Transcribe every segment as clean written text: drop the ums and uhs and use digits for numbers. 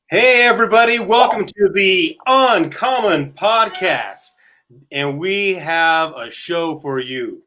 Hey, everybody, welcome to the UncomMEN podcast. And we have a show for you.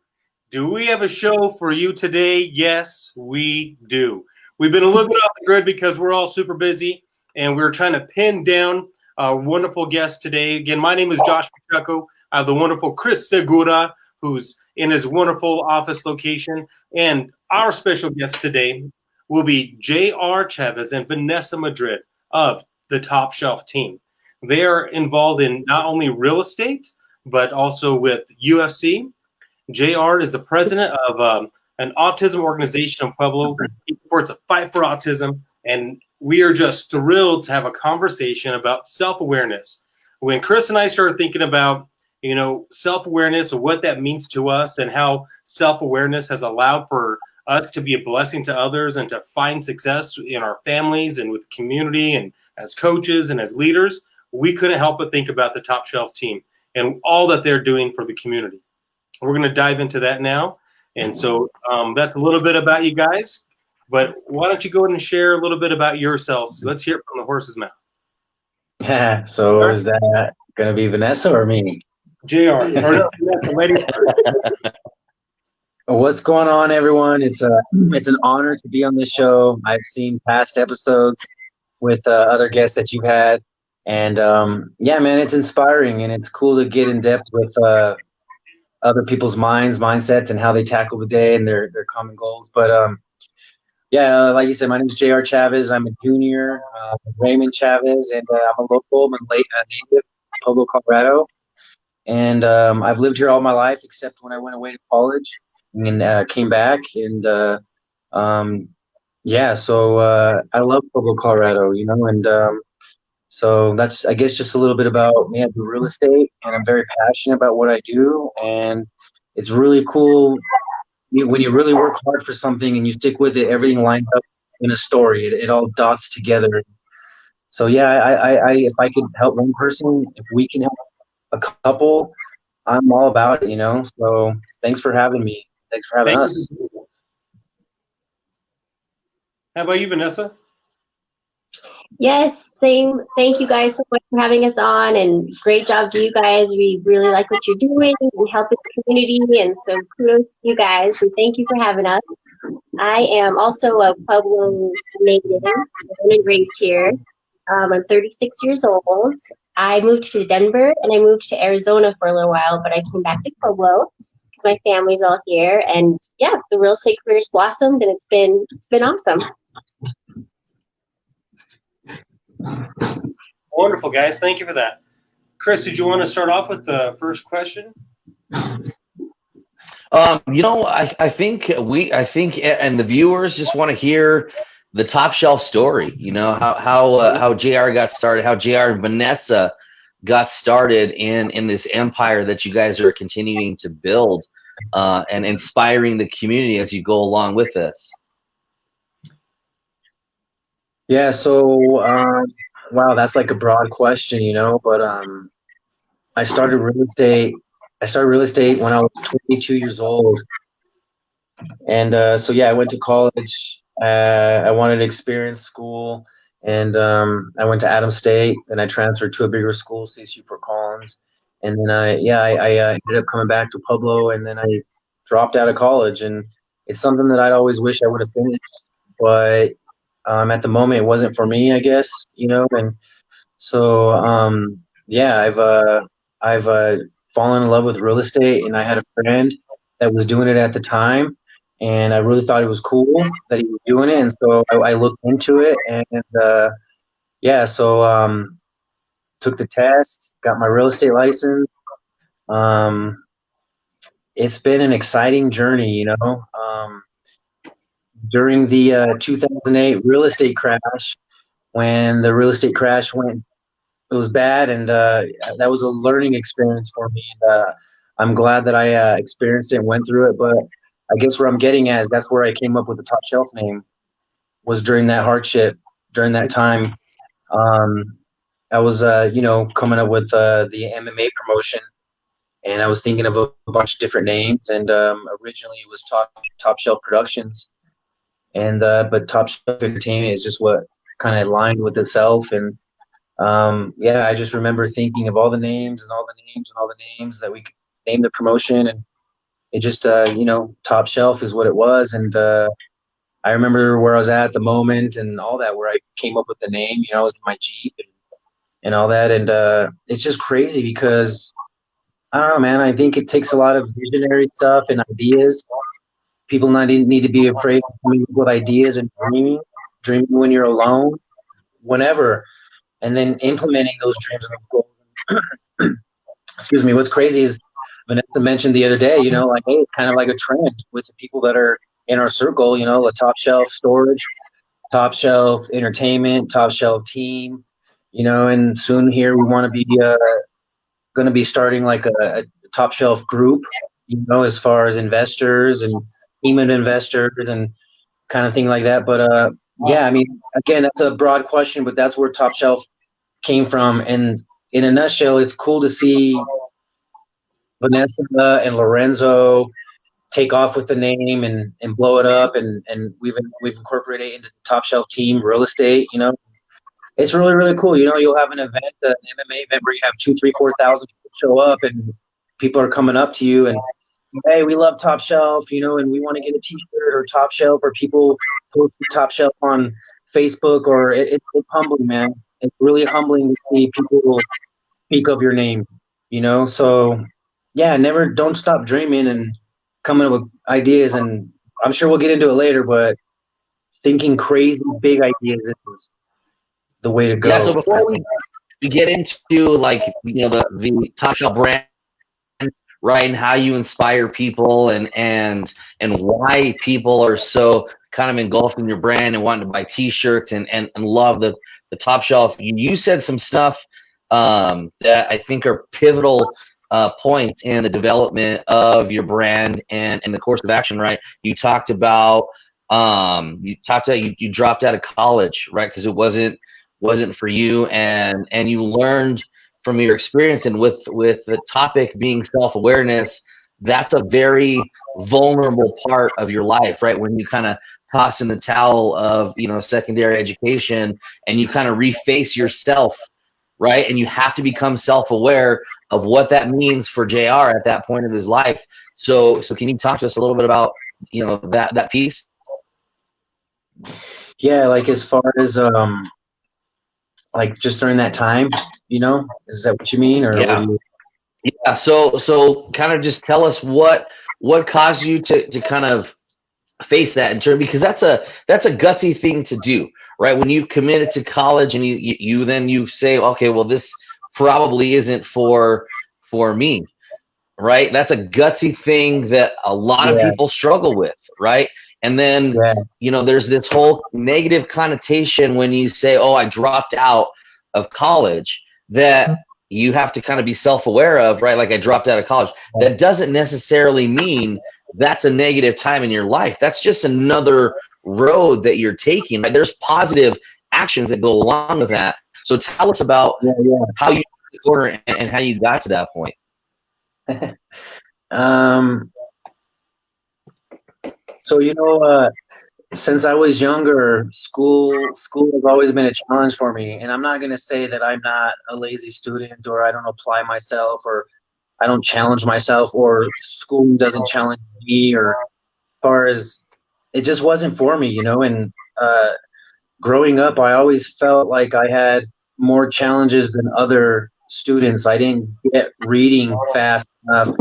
Do we have a show for you today? Yes, we do. We've been a little bit off the grid because we're all super busy and we're trying to pin down our wonderful guest today. Again, my name is Josh Pacheco. I have the wonderful Chris Segura, who's in his wonderful office location. And our special guest today will be J.R. Chavez and Vanessa Madrid of the Top Shelf team. They are involved in not only real estate, but also with UFC. JR is the president of an autism organization in Pueblo. He supports a fight for autism, and we are just thrilled to have a conversation about self-awareness. When Chris and I started thinking about, self-awareness and what that means to us and how self-awareness has allowed for us to be a blessing to others and to find success in our families and with the community and as coaches and as leaders, we couldn't help but think about the Top Shelf team and all that they're doing for the community. We're going to dive into that now. And so that's a little bit about you guys. But why don't you go ahead and share a little bit about yourselves? Let's hear it from the horse's mouth. So is that going to be Vanessa or me? JR. Or no, Vanessa, ladies first. What's going on, everyone? It's an honor to be on this show. I've seen past episodes with other guests that you've had. And yeah, man, it's inspiring and it's cool to get in depth with other people's mindsets, and how they tackle the day and their common goals. But yeah, like you said, my name is J.R. Chavez. I'm a junior, Raymond Chavez, and I'm a local. I'm a native, Pueblo, Colorado. And I've lived here all my life, except when I went away to college and came back. And yeah, so I love Pueblo, Colorado, and so that's, I guess, just a little bit about me. I do real estate, and I'm very passionate about what I do. And it's really cool when you really work hard for something and you stick with it. Everything lines up in a story. It all dots together. So yeah, I if I could help one person, if we can help a couple, I'm all about it. So thanks for having me. Thanks for having us. How about you, Vanessa? Yes, same. Thank you guys so much for having us on, and great job to you guys. We really like what you're doing and helping the community, and so kudos to you guys, and thank you for having us. I am also a Pueblo native, born and raised here. I'm 36 years old. I moved to Denver and I moved to Arizona for a little while, but I came back to Pueblo because my family's all here. And yeah, the real estate career's blossomed, and it's been awesome. Wonderful, guys. Thank you for that. Chris, did you want to start off with the first question? I think and the viewers just want to hear the Top Shelf story. How JR got started, how JR and Vanessa got started in this empire that you guys are continuing to build, and inspiring the community as you go along with this. Yeah, so wow, that's like a broad question, but I started real estate when I was 22 years old. And so yeah, I went to college. I wanted to experience school, and I went to Adams State, and I transferred to a bigger school, CSU Fort Collins. And then I ended up coming back to Pueblo, and then I dropped out of college. And it's something that I'd always wish I would have finished, but at the moment it wasn't for me, I guess, and so yeah, I've fallen in love with real estate, and I had a friend that was doing it at the time, and I really thought it was cool that he was doing it, and so I looked into it, and yeah, so took the test, got my real estate license. It's been an exciting journey, during the 2008 real estate crash. When the real estate crash went, it was bad, and that was a learning experience for me. And I'm glad that I experienced it and went through it. But I guess where I'm getting at is that's where I came up with the Top Shelf name, was during that hardship, during that time. I was, coming up with the MMA promotion, and I was thinking of a bunch of different names. And originally it was Top Shelf Productions. And but Top Shelf Entertainment is just what kind of aligned with itself. And yeah, I just remember thinking of all the names and all the names and all the names that we could name the promotion, and it just Top Shelf is what it was. And I remember where I was at the moment and all that, where I came up with the name. I was in my Jeep and all that, and it's just crazy because I don't know, man. I think it takes a lot of visionary stuff and ideas. People not need to be afraid of coming up with ideas and dreaming when you're alone, whenever, and then implementing those dreams and those goals. Excuse me. What's crazy is Vanessa mentioned the other day, like, hey, it's kind of like a trend with the people that are in our circle, a top shelf storage, top shelf entertainment, top shelf team, and soon here we want to be going to be starting like a top shelf group, as far as investors and team of investors and kind of thing like that. But yeah, I mean, again, that's a broad question, but that's where top shelf came from. And in a nutshell, it's cool to see Vanessa and Lorenzo take off with the name and blow it up, and we've incorporated it into the top shelf team real estate. It's really, really cool. You'll have an event, an MMA event where you have 2, 3, 4,000 people show up, and people are coming up to you and, hey, we love Top Shelf, and we want to get a T-shirt or Top Shelf, or people post Top Shelf on Facebook, or it's humbling, man. It's really humbling to see people speak of your name, So yeah, don't stop dreaming and coming up with ideas. And I'm sure we'll get into it later, but thinking crazy big ideas is the way to go. Yeah. So before we get into like the Top Shelf brand, right, and how you inspire people and why people are so kind of engulfed in your brand and wanting to buy T-shirts and love the Top Shelf. You said some stuff that I think are pivotal points in the development of your brand and the course of action. Right, you talked about you dropped out of college, right, because it wasn't for you, and you learned from your experience. And with the topic being self-awareness, that's a very vulnerable part of your life, right? When you kind of toss in the towel of secondary education and you kind of reface yourself, right? And you have to become self-aware of what that means for JR at that point of his life. So can you talk to us a little bit about that piece? Yeah, like as far as like just during that time, is that what you mean? Or Yeah. what do you... Yeah. So kind of just tell us what caused you to kind of face that in turn, because that's a gutsy thing to do, right? When you committed to college and you say, okay, well, this probably isn't for me, right? That's a gutsy thing that a lot of people struggle with, right? And then, there's this whole negative connotation when you say, oh, I dropped out of college, that you have to kind of be self-aware of, right? Like, I dropped out of college. That doesn't necessarily mean that's a negative time in your life. That's just another road that you're taking, right? There's positive actions that go along with that. So tell us about how you took the corner and how you got to that point. So since I was younger, school has always been a challenge for me. And I'm not going to say that I'm not a lazy student, or I don't apply myself, or I don't challenge myself, or school doesn't challenge me, or as far as it just wasn't for me, And growing up, I always felt like I had more challenges than other students. I didn't get reading fast enough.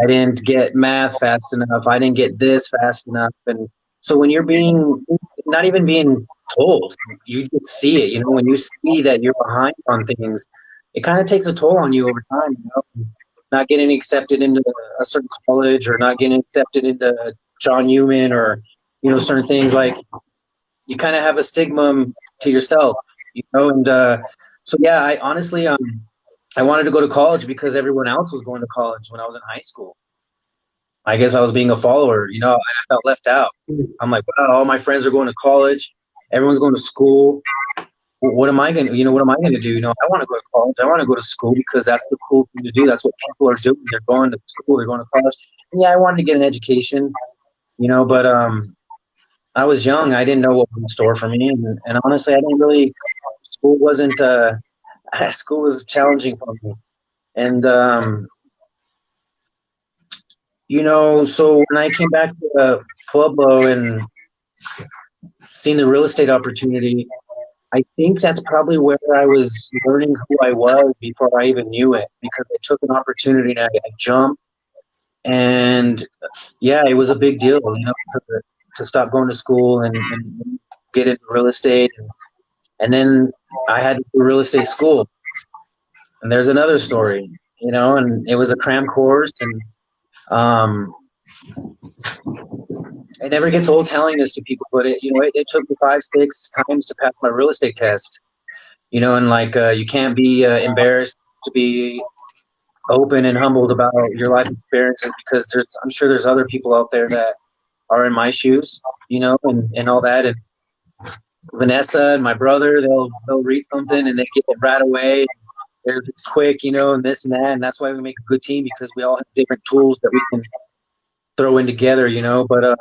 I didn't get math fast enough. I didn't get this fast enough. And so when you're not even being told, you just see it, when you see that you're behind on things, it kind of takes a toll on you over time, not getting accepted into a certain college, or not getting accepted into John Newman, or, certain things. Like, you kind of have a stigma to yourself, and so yeah, I honestly, I wanted to go to college because everyone else was going to college when I was in high school. I guess I was being a follower, and I felt left out. I'm like, wow, all my friends are going to college. Everyone's going to school. What am I going to, what am I going to do? I want to go to college. I want to go to school because that's the cool thing to do. That's what people are doing. They're going to school. They're going to college. And yeah, I wanted to get an education, but I was young. I didn't know what was in store for me, and honestly, I didn't really. School wasn't. School was challenging for me, and so when I came back to Pueblo and seen the real estate opportunity, I think that's probably where I was learning who I was before I even knew it, because I took an opportunity and I jumped, and yeah, it was a big deal, to stop going to school and get into real estate, and then I had to do real estate school, and there's another story, and it was a cram course, and um, it never gets old telling this to people, but it took me 5, 6 times to pass my real estate test. And like you can't be embarrassed to be open and humbled about your life experiences, because I'm sure there's other people out there that are in my shoes, and all that. And Vanessa and my brother, they'll read something and they get it right away. They're just quick, and this and that, and that's why we make a good team, because we all have different tools that we can throw in together, But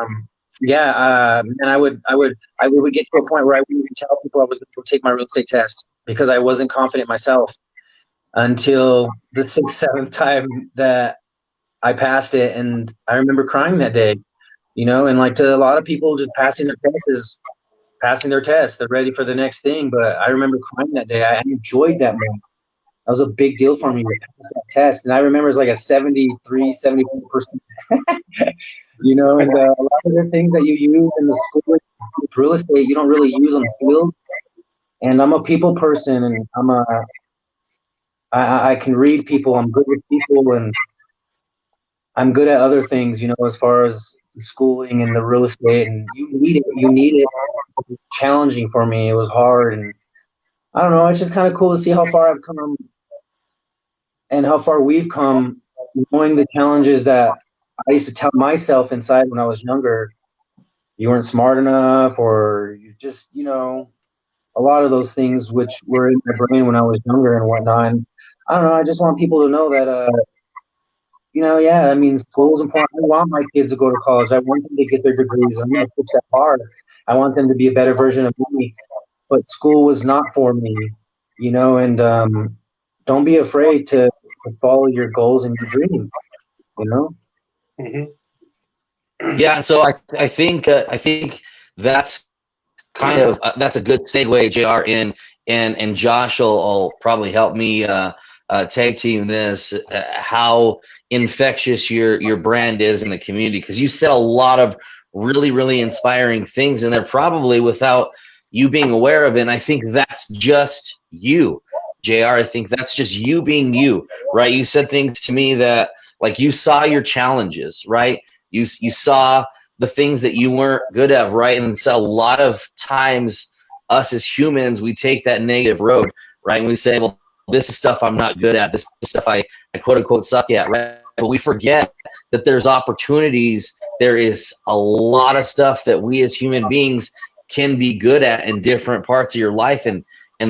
yeah, and I would get to a point where I wouldn't even tell people I was going to take my real estate test, because I wasn't confident myself, until the 6th, 7th time that I passed it. And I remember crying that day, and like, to a lot of people, just passing their test is passing their test. They're ready for the next thing. But I remember crying that day. I enjoyed that moment. That was a big deal for me to pass that test. And I remember it was like a 73, 74%, and a lot of the things that you use in the school with real estate, you don't really use on the field. And I'm a people person, and I can read people. I'm good with people, and I'm good at other things, as far as the schooling and the real estate. And you need it. You need it. It was challenging for me. It was hard, and I don't know. It's just kind of cool to see how far I've come and how far we've come, knowing the challenges that I used to tell myself inside when I was younger. You weren't smart enough, or you just, a lot of those things which were in my brain when I was younger and whatnot. And I don't know. I just want people to know that, yeah, I mean, school is important. I want my kids to go to college. I want them to get their degrees. I'm going to push that hard. I want them to be a better version of me. But school was not for me, and don't be afraid to follow your goals and your dreams, Mhm. Yeah, and so I think that's kind of that's a good segue, Jr. In and Josh will probably help me tag team this. How infectious your brand is in the community, because you said a lot of really inspiring things, and they're probably without you being aware of it. And I think that's just you, Jr. I think that's just you being you, right? You said things to me that, like, you saw your challenges, right? You saw the things that you weren't good at, right? And so a lot of times, us as humans, we take that negative road, right? And we say, well, this is stuff I'm not good at. This is stuff I quote unquote suck at, right? But we forget that there's opportunities. There is a lot of stuff that we as human beings can be good at in different parts of your life. And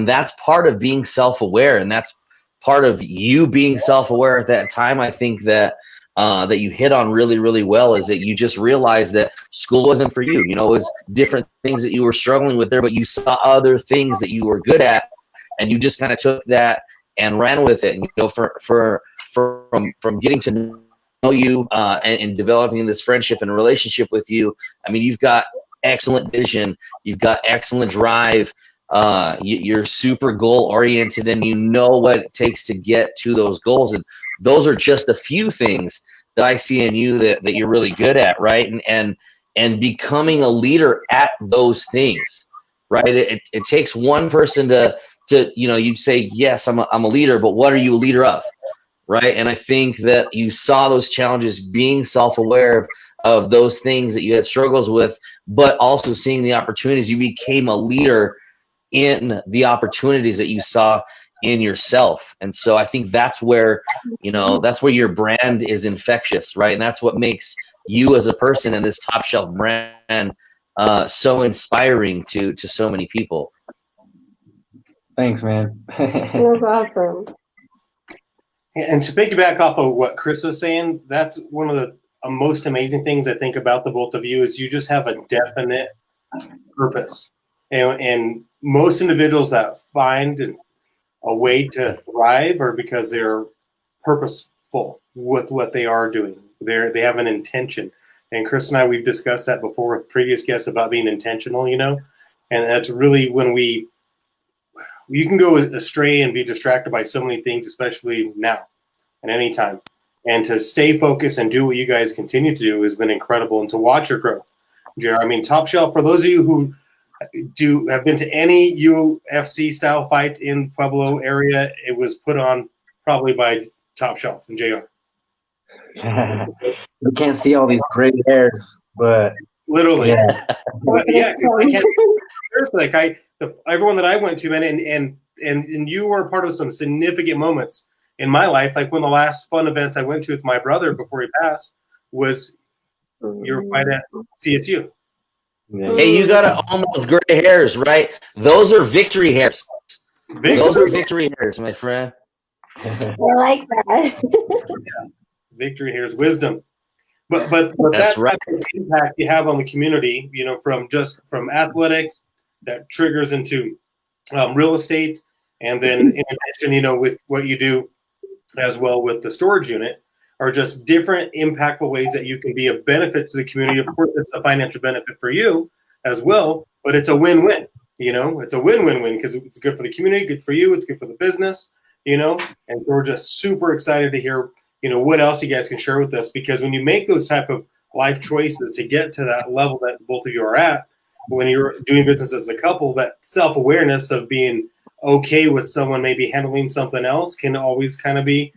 that's part of being self-aware. And that's part of you being self-aware at that time. I think that that you hit on really well, is that you just realized that school wasn't for you. It was different things that you were struggling with there, but you saw other things that you were good at, and you just kind of took that and ran with it. And, from getting to know you and developing this friendship and relationship with you, I mean, you've got excellent vision, you've got excellent drive. You're super goal oriented, and you know what it takes to get to those goals. And those are just a few things that I see in you that you're really good at, right? And becoming a leader at those things, right? It takes one person to you'd say, yes, I'm a leader, but what are you a leader of, right? And I think that you saw those challenges, being self-aware of those things that you had struggles with, but also seeing the opportunities. You became a leader in the opportunities that you saw in yourself. And so I think that's where your brand is infectious, right? And that's what makes you as a person and this top shelf brand so inspiring to so many people. Thanks, man. No problem. And to piggyback off of what Chris was saying, that's one of the most amazing things I think about the both of you, is you just have a definite purpose. And most individuals that find a way to thrive are because they're purposeful with what they are doing. They have an intention. And Chris and I, we've discussed that before with previous guests about being intentional, and that's really when you can go astray and be distracted by so many things, especially now and anytime. And to stay focused and do what you guys continue to do has been incredible, and to watch your growth, Jared. I mean, Top Shelf, for those of you who have been to any UFC style fight in the Pueblo area, it was put on probably by Top Shelf and JR. You can't see all these gray hairs, but Literally. yeah. But yeah, seriously, everyone that I went to, man, and you were a part of some significant moments in my life. Like one of the last fun events I went to with my brother before he passed was your fight at CSU. Hey, you got almost gray hairs, right? Those are victory hairs. Those are victory hairs, my friend. I like that. Victory hairs, wisdom. But That's that right. type of impact you have on the community, from athletics that triggers into real estate, and then in addition, with what you do as well with the storage unit, are just different impactful ways that you can be a benefit to the community. Of course, it's a financial benefit for you as well, but it's a win-win. It's a win-win-win because it's good for the community, good for you, it's good for the business. And so we're just super excited to hear what else you guys can share with us, because when you make those type of life choices to get to that level that both of you are at, when you're doing business as a couple, that self-awareness of being okay with someone maybe handling something else can always kind of be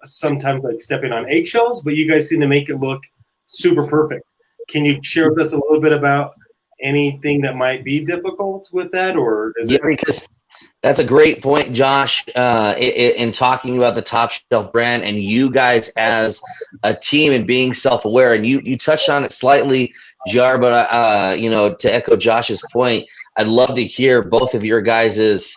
sometimes like stepping on eggshells, but you guys seem to make it look super perfect. Can you share with us a little bit about anything that might be difficult with that, or is it? Because that's a great point, Josh, in talking about the Top Shelf brand and you guys as a team and being self-aware. And you touched on it slightly, Jar, but, to echo Josh's point, I'd love to hear both of your guys'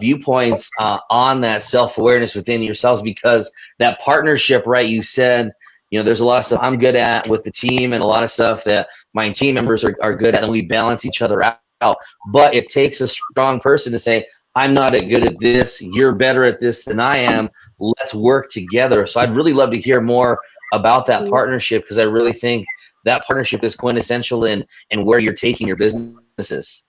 viewpoints on that self-awareness within yourselves, because that partnership, right, you said, there's a lot of stuff I'm good at with the team and a lot of stuff that my team members are good at, and we balance each other out. But it takes a strong person to say, I'm not good at this, you're better at this than I am, let's work together. So I'd really love to hear more about that partnership, because I really think that partnership is quintessential in where you're taking your businesses.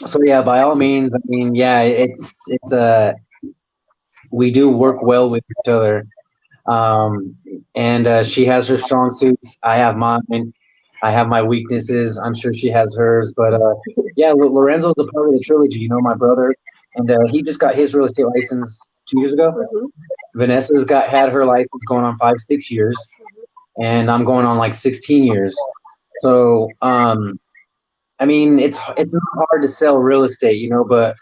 So yeah, by all means, I mean, yeah, it's we do work well with each other. And she has her strong suits. I have mine. I have my weaknesses. I'm sure she has hers. But yeah, Lorenzo's a part of the trilogy, my brother. And he just got his real estate license 2 years ago. Vanessa's had her license going on 5-6 years. And I'm going on like 16 years. So, I mean, it's not hard to sell real estate, but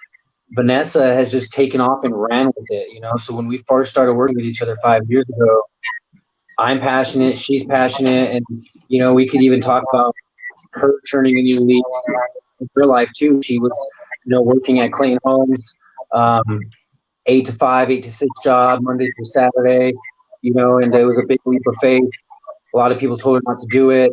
Vanessa has just taken off and ran with it, So when we first started working with each other 5 years ago, I'm passionate, she's passionate, and we could even talk about her turning a new leaf in her life too. She was, working at Clayton Homes, 8 to 5, 8 to 6 job, Monday through Saturday, and it was a big leap of faith. A lot of people told her not to do it.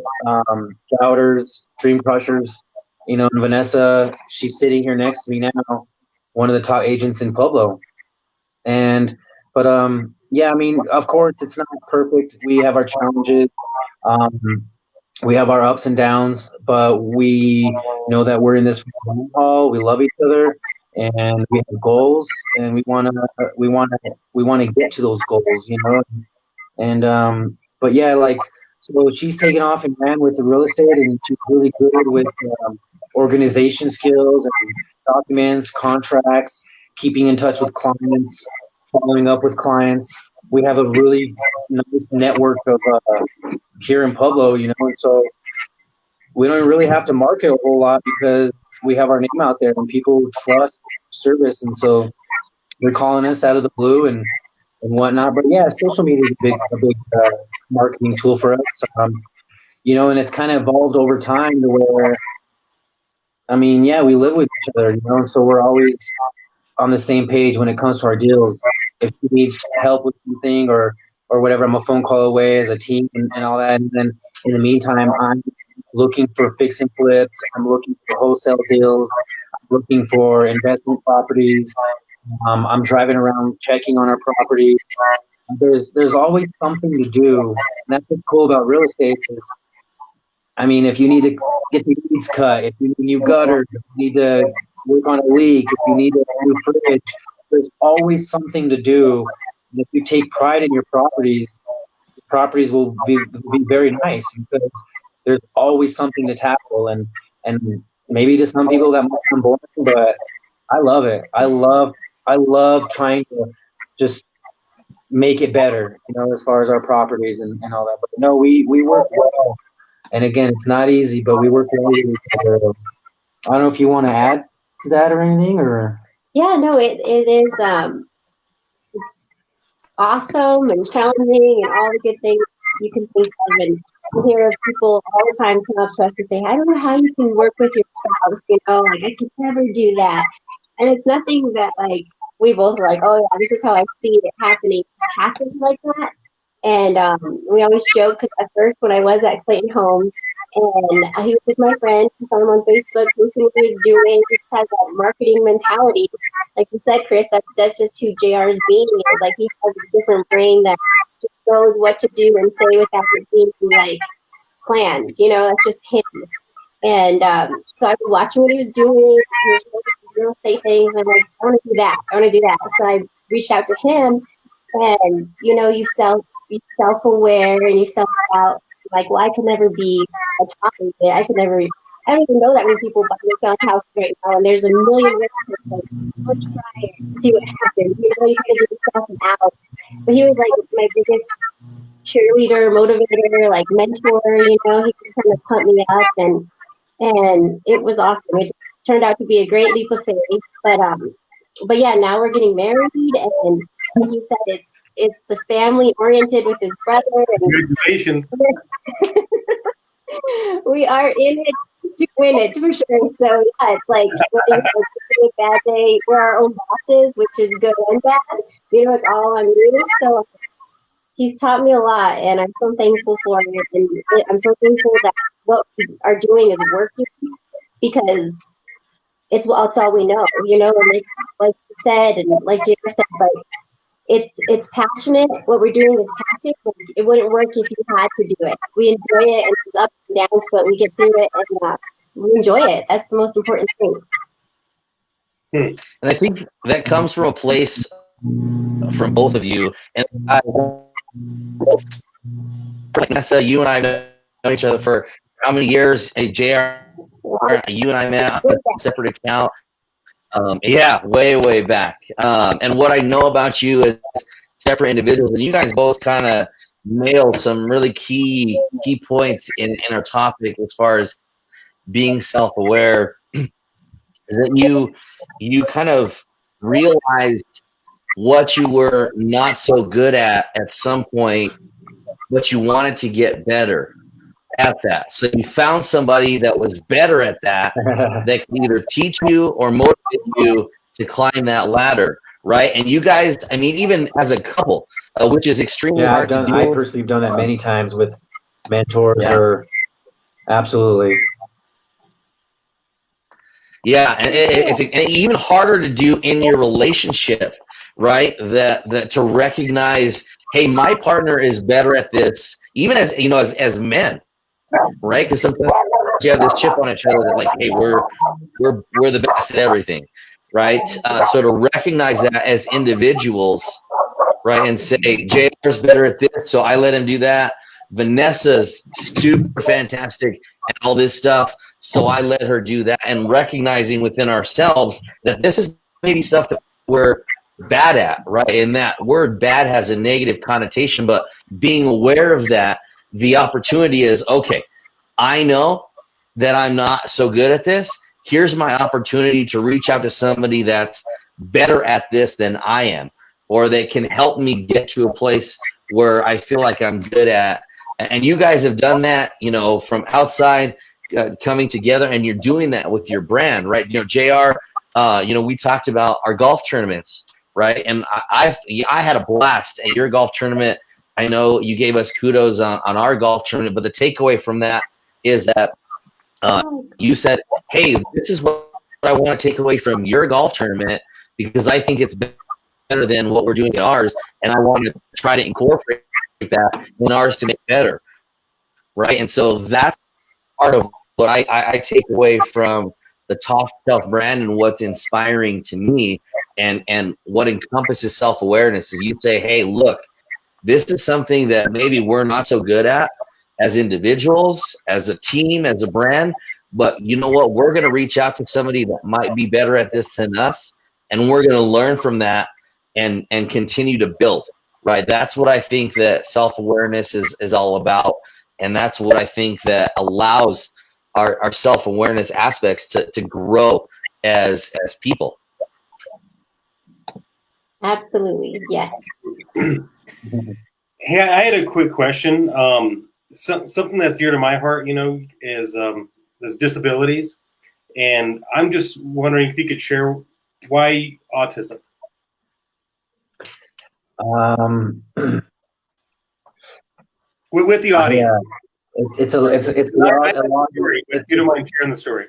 Doubters, dream crushers, and Vanessa, she's sitting here next to me now, one of the top agents in Pueblo. But yeah, I mean, of course, it's not perfect. We have our challenges. We have our ups and downs, but we know that we're in this long haul. We love each other, and we have goals, and we want to get to those goals, And but yeah, so she's taken off and ran with the real estate, and she's really good with organization skills and documents, contracts, keeping in touch with clients, following up with clients. We have a really nice network of here in Pueblo, and so we don't really have to market a whole lot because we have our name out there and people trust service, and so they're calling us out of the blue and whatnot. But yeah, social media is a big marketing tool for us, and it's kind of evolved over time to where, I mean, yeah, we live with each other, and so we're always on the same page when it comes to our deals. If she needs help with something or or whatever. I'm a phone call away as a team and all that. And then in the meantime, I'm looking for fix and flips. I'm looking for wholesale deals. I'm looking for investment properties. I'm driving around checking on our properties. There's always something to do. And that's what's cool about real estate is, I mean, if you need to get the weeds cut, if you need new gutters, if you need to work on a leak, if you need a new fridge, there's always something to do. And if you take pride in your properties, the properties will be very nice because there's always something to tackle. And maybe to some people that might sound boring, but I love it. I love trying to just make it better, as far as our properties and all that. But no, we work well. And again, it's not easy, but we work well with each other. I don't know if you want to add to that or anything, or Yeah, no, it is it's awesome and challenging and all the good things you can think of. And you hear people all the time come up to us and say, I don't know how you can work with your spouse, like I could never do that. And it's nothing that like we both are like, oh yeah, this is how I see it happening. It's happened like that. And we always joke because at first when I was at Clayton Homes, and he was my friend, I saw him on Facebook, posting what he was doing. He just has that marketing mentality. Like you said, Chris, that's just who JR's being is. Like he has a different brain that just knows what to do and say without it being like planned. That's just him. And so I was watching what he was doing. He was doing these real estate things. And I'm like, I want to do that. I want to do that. So I reached out to him, and you self-aware and you self-doubt. Like, well, I could never be a top agent. I don't even know that many people buying and selling houses right now, and there's a million ways. Like, let's try it to see what happens. You gotta give yourself an out. But he was like my biggest cheerleader, motivator, like mentor. He just kind of pumped me up, and it was awesome. It just turned out to be a great leap of faith. But yeah, now we're getting married, and like you said, it's a family oriented with his brother. And Congratulations. we are in it to win it for sure. So yeah, it's like when a bad day, we're our own bosses, which is good and bad. It's all on you. So he's taught me a lot, and I'm so thankful for it. And I'm so thankful that what we are doing is working because it's all we know. And like you said, and like Jay said, like it's passionate. What we're doing is passionate. It wouldn't work if you had to do it. We enjoy it, and there's ups and downs, but we get through it, and we enjoy it. That's the most important thing. And I think that comes from a place from both of you. And Vanessa, you and I have known each other for how many years? Hey, JR, you and I met on a separate account. Yeah, way back. And what I know about you is separate individuals, and you guys both kind of nailed some really key points in our topic as far as being self-aware. Is that you kind of realized what you were not so good at some point, but you wanted to get better at that. So you found somebody that was better at that that can either teach you or motivate you to climb that ladder, right? And you guys, I mean, even as a couple, which is extremely hard to do. I personally have done that many times with mentors or absolutely. Yeah, and it's even harder to do in your relationship, right? That to recognize, hey, my partner is better at this, even as as men, right? Because sometimes you have this chip on each other that like, hey, we're the best at everything, right? So to recognize that as individuals, right, and say JR's better at this, so I let him do that. Vanessa's super fantastic at all this stuff, so I let her do that, and recognizing within ourselves that this is maybe stuff that we're bad at, right? And that word bad has a negative connotation, but being aware of that, the opportunity is, okay, I know that I'm not so good at this. Here's my opportunity to reach out to somebody that's better at this than I am, or that can help me get to a place where I feel like I'm good at. And you guys have done that, from outside coming together, and you're doing that with your brand, right? JR, we talked about our golf tournaments, right? And I had a blast at your golf tournament I know you gave us kudos on our golf tournament, but the takeaway from that is that you said, hey, this is what I want to take away from your golf tournament because I think it's better than what we're doing in ours, and I want to try to incorporate that in ours to make it better, right? And so that's part of what I take away from the Top Shelf brand and what's inspiring to me and what encompasses self-awareness is you say, hey, look, this is something that maybe we're not so good at as individuals, as a team, as a brand, but you know what? We're going to reach out to somebody that might be better at this than us, and we're going to learn from that and continue to build, right? That's what I think that self-awareness is all about, and that's what I think that allows our self-awareness aspects to grow as people. Absolutely, yes. Hey, I had a quick question. Something that's dear to my heart, is disabilities, and I'm just wondering if you could share why autism. With the audience. It's a lot. If you don't mind sharing the story.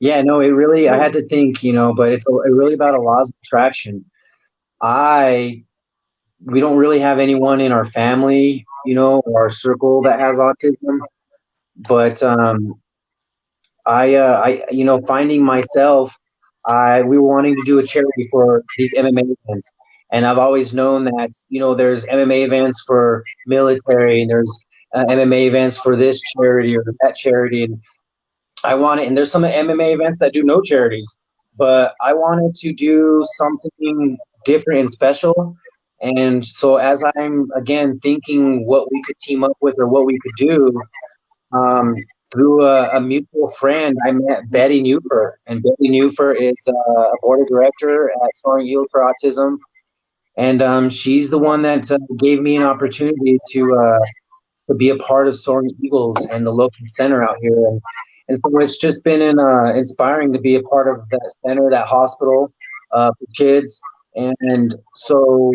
Yeah, no, it really. I had to think, but it's really about a laws of attraction. We don't really have anyone in our family, or our circle that has autism, but finding myself, we were wanting to do a charity for these MMA events, and I've always known that there's MMA events for military, and there's MMA events for this charity or that charity, and and there's some MMA events that do no charities, but I wanted to do something different and special. And so as I'm again thinking what we could team up with or what we could do, um, through a mutual friend, I met Betty Newfer, and Betty Newfer is a board of director at Soaring Eagles for Autism, and she's the one that gave me an opportunity to be a part of Soaring Eagles and the local center out here, and so it's just been inspiring to be a part of that center, that hospital for kids, and so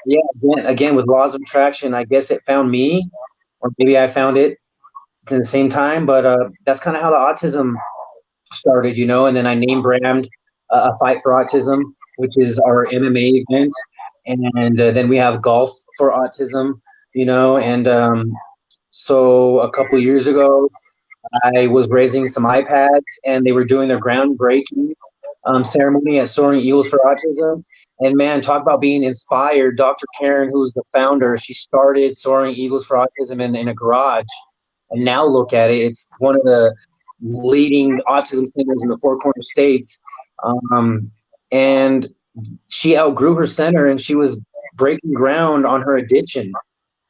yeah, again with laws of attraction, I guess it found me, or maybe I found it at the same time, but that's kind of how the autism started, and then I name brand a Fight for Autism, which is our MMA event, and then we have Golf for Autism, and so a couple of years ago, I was raising some iPads, and they were doing their groundbreaking ceremony at Soaring Eagles for Autism. And man, talk about being inspired. Dr. Karen, who's the founder, she started Soaring Eagles for Autism in a garage. And now look at it. It's one of the leading autism centers in the Four Corner States. And she outgrew her center, and she was breaking ground on her addition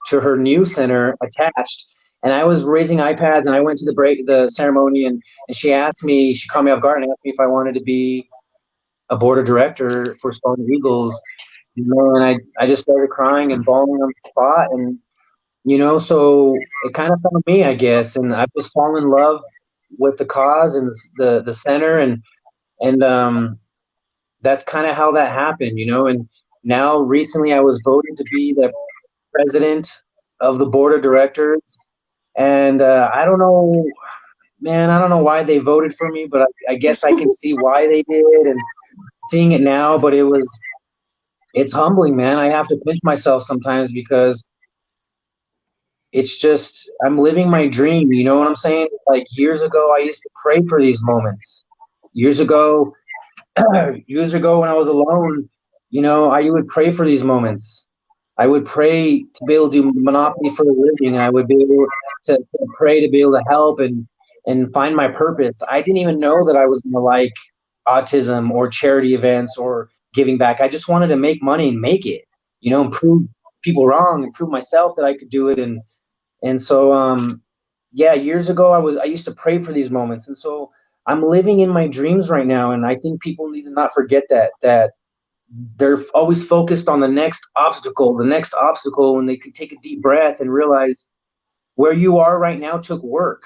to her new center attached. And I was raising iPads, and I went to the ceremony, and she called me off guard and asked me if I wanted to be a board of director for Soaring Eagles. And I just started crying and bawling on the spot. And, so it kind of found me, I guess. And I just fall in love with the cause and the center. And that's kind of how that happened, And now recently I was voted to be the president of the board of directors. And I don't know, man, I don't know why they voted for me, but I guess I can see why they did and seeing it now. But it's humbling, man. I have to pinch myself sometimes because it's just, I'm living my dream. You know what I'm saying? Like years ago, I used to pray for these moments. Years ago, when I was alone, I would pray for these moments. I would pray to be able to do Monopoly for a living. I would be able to pray to be able to help and find my purpose. I didn't even know that I was going to like autism or charity events or giving back. I just wanted to make money and make it, and prove people wrong and prove myself that I could do it. And so, yeah, years ago I used to pray for these moments. And so I'm living in my dreams right now. And I think people need to not forget that they're always focused on the next obstacle, when they could take a deep breath and realize where you are right now took work,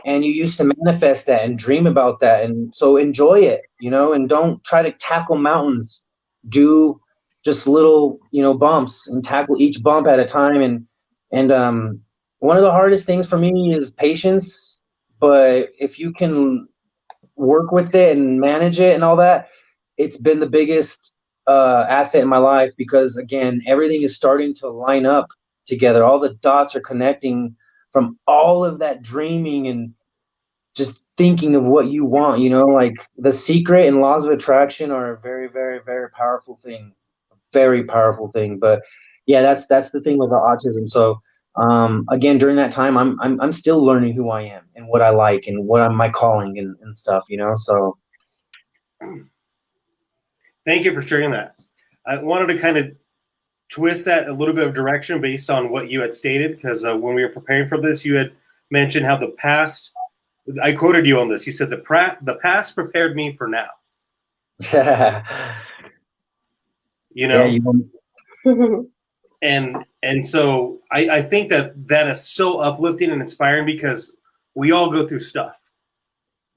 and you used to manifest that and dream about that. And so enjoy it, and don't try to tackle mountains. Do just little, bumps, and tackle each bump at a time, And one of the hardest things for me is patience. But if you can work with it and manage it and all that, it's been the biggest asset in my life, because again, everything is starting to line up together. All the dots are connecting from all of that dreaming and just thinking of what you want, like The Secret and Laws of Attraction are a very, very, very powerful thing. Very powerful thing. But yeah, that's the thing with the autism. So again, during that time, I'm still learning who I am and what I like and what I'm my calling and stuff, so Thank you for sharing that. I wanted to kind of twist that a little bit of direction based on what you had stated, because when we were preparing for this, you had mentioned how the past, I quoted you on this. You said the past prepared me for now. yeah, And so I think that is so uplifting and inspiring, because we all go through stuff,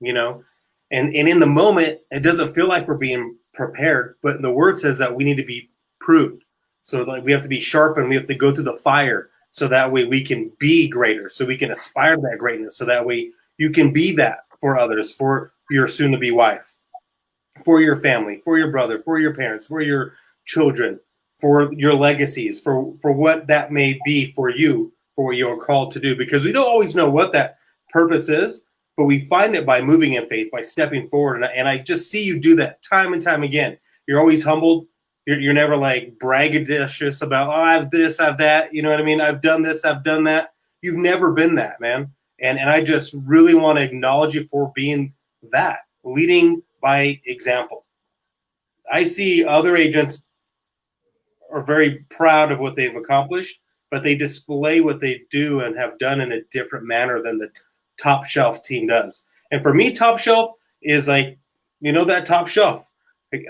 and in the moment it doesn't feel like we're being prepared, but the word says that we need to be proved. So like we have to be sharpened, we have to go through the fire, so that way we can be greater, so we can aspire to that greatness, so that way you can be that for others, for your soon-to-be wife, for your family, for your brother, for your parents, for your children, for your legacies, for what that may be for you, for what you're called to do. Because we don't always know what that purpose is, but we find it by moving in faith, by stepping forward. And I just see you do that time and time again. You're always humbled. You're never like braggadocious about, oh, I have this, I have that. You know what I mean? I've done this, I've done that. You've never been that, man. And I just really want to acknowledge you for being that, leading by example. I see other agents are very proud of what they've accomplished, but they display what they do and have done in a different manner than the top shelf team does. And for me, top shelf is like, that top shelf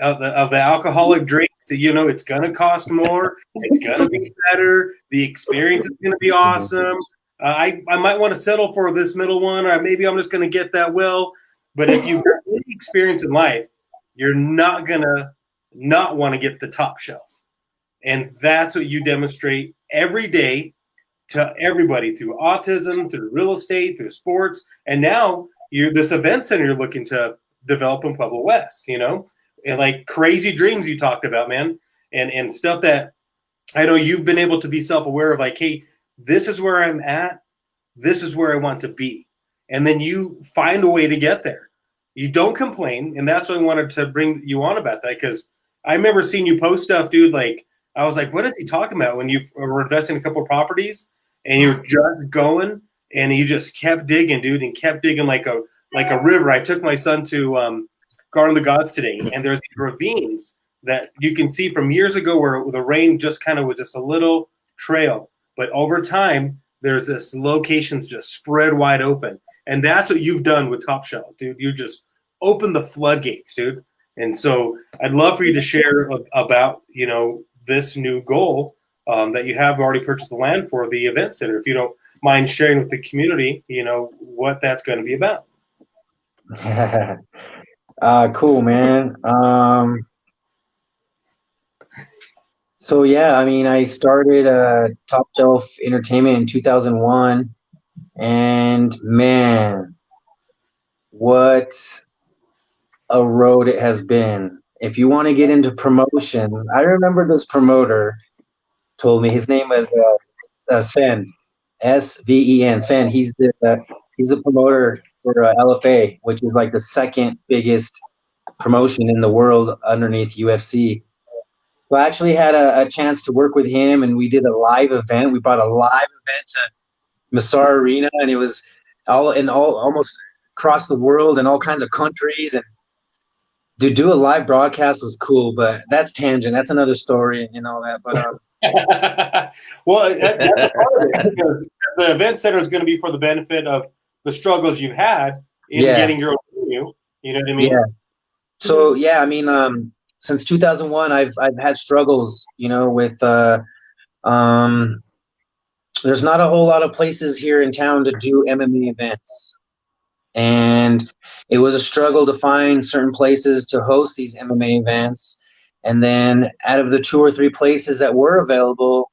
of the alcoholic drinks. It's going to cost more. It's going to be better. The experience is going to be awesome. I might want to settle for this middle one, or maybe I'm just going to get that well. But if you've got any experience in life, you're not going to not want to get the top shelf. And that's what you demonstrate every day to everybody through autism, through real estate, through sports. And now you're this event center you're looking to develop in Pueblo West, and like crazy dreams you talked about, man, and stuff that I know you've been able to be self-aware of, like, hey, this is where I'm at. This is where I want to be. And then you find a way to get there. You don't complain. And that's why I wanted to bring you on about that, because I remember seeing you post stuff, dude. Like, I was like, what is he talking about, when you were investing in a couple of properties and you're just going and you just kept digging, dude, and kept digging like a river. I took my son to Garden of the Gods today, and there's these ravines that you can see from years ago where the rain just kind of was just a little trail. But over time, there's this locations just spread wide open. And that's what you've done with Top Shelf, dude. You just opened the floodgates, dude. And so I'd love for you to share about, this new goal that you have already purchased the land for, the event center. If you don't mind sharing with the community, what that's going to be about. Cool, man. So yeah, I mean, I started Top Shelf Entertainment in 2001, and man, what a road it has been. If you want to get into promotions, I remember this promoter told me, his name was Sven, Sven. Sven. He's the promoter for LFA, which is like the second biggest promotion in the world underneath UFC. So I actually had a chance to work with him, and we did a live event. We brought a live event to Massar Arena, and it was almost across the world in all kinds of countries. And to do a live broadcast was cool, but that's tangent. That's another story and all that. But well, that's a part of it, because the event center is going to be for the benefit of the struggles you've had in getting your own venue. You know what I mean? Yeah. So yeah, I mean, since 2001, I've had struggles, with there's not a whole lot of places here in town to do MMA events. And it was a struggle to find certain places to host these MMA events. And then out of the 2 or 3 places that were available,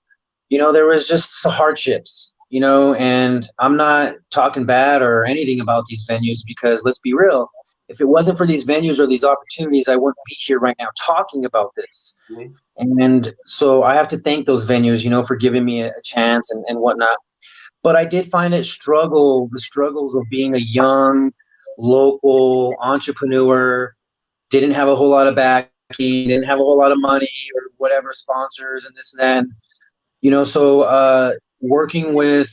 there was just some hardships, and I'm not talking bad or anything about these venues because let's be real, if it wasn't for these venues or these opportunities, I wouldn't be here right now talking about this. Mhm. And so I have to thank those venues, for giving me a chance and whatnot. But I did find the struggles of being a young local entrepreneur, didn't have a whole lot of backing, didn't have a whole lot of money or whatever, sponsors and this and that. So working with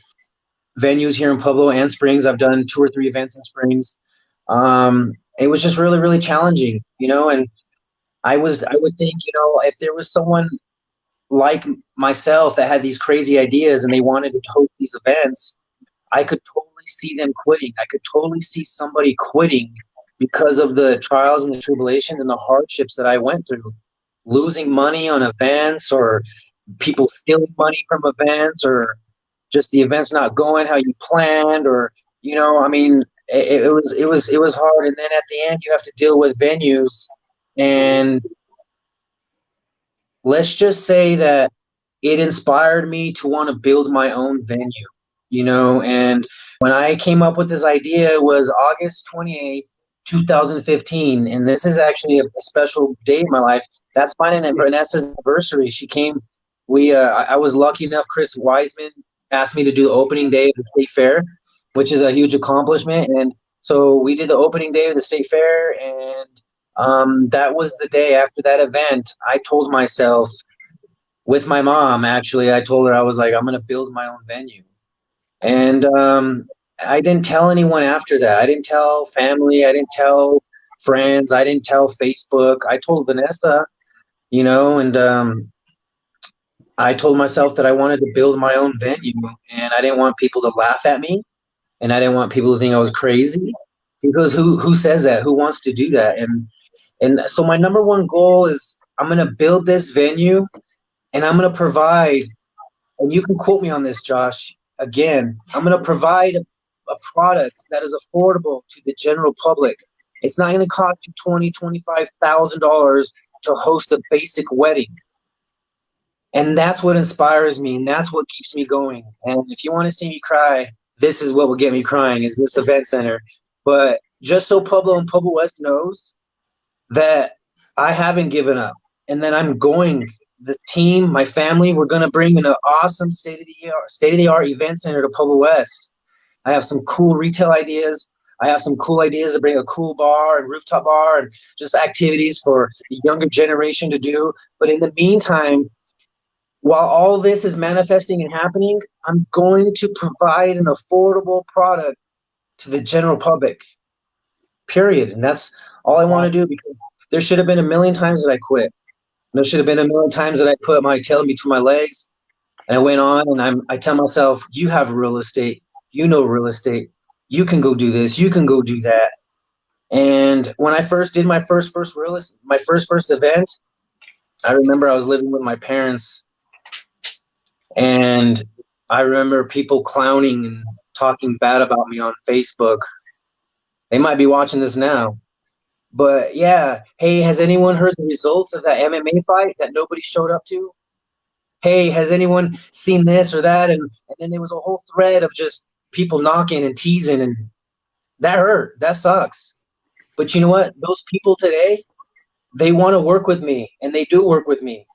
venues here in Pueblo and Springs, I've done 2 or 3 events in Springs. It was just really, really challenging, and I would think, if there was someone like myself that had these crazy ideas and they wanted to host these events, I could totally see them quitting. I could totally see somebody quitting because of the trials and the tribulations and the hardships that I went through. Losing money on events, or people stealing money from events, or just the events not going how you planned, or I mean, it was hard. And then at the end, you have to deal with venues, and let's just say that it inspired me to want to build my own venue, and when I came up with this idea, it was August 28th, 2015, and this is actually a special day in my life. That's mine and Vanessa's anniversary. She came, I was lucky enough, Chris Wiseman asked me to do the opening day of the state fair, which is a huge accomplishment, and so we did the opening day of the state fair, and that was the day after that event. I told myself, with my mom, actually, I told her, I was like, I'm going to build my own venue. And I didn't tell anyone after that. I didn't tell family. I didn't tell friends. I didn't tell Facebook. I told Vanessa, and I told myself that I wanted to build my own venue, and I didn't want people to laugh at me, and I didn't want people to think I was crazy, because who says that? Who wants to do that? And so my number one goal is I'm going to build this venue, and I'm going to provide, and you can quote me on this, Josh, again, I'm going to provide a product that is affordable to the general public. It's not going to cost you $25,000 to host a basic wedding. And that's what inspires me, and that's what keeps me going. And if you want to see me cry, this is what will get me crying, is this event center. But just so Pueblo and Pueblo West knows that I haven't given up, and then I'm going. This team, my family, we're going to bring in an awesome state-of-the-art event center to Pueblo West. I have some cool retail ideas. I have some cool ideas to bring a cool bar and rooftop bar and just activities for the younger generation to do. But in the meantime, while all this is manifesting and happening, I'm going to provide an affordable product to the general public, period. And that's all I want to do, because there should have been a million times that I quit. There should have been a million times that I put my tail between my legs and I went on, and I tell myself, you have real estate, real estate, you can go do this, you can go do that. And when I first did my first event, I remember I was living with my parents, and I remember people clowning and talking bad about me on Facebook. They might be watching this now. But yeah, hey, has anyone heard the results of that MMA fight that nobody showed up to? Hey, has anyone seen this or that? And then there was a whole thread of just people knocking and teasing, and that hurt. That sucks. But you know what? Those people today, they want to work with me, and they do work with me,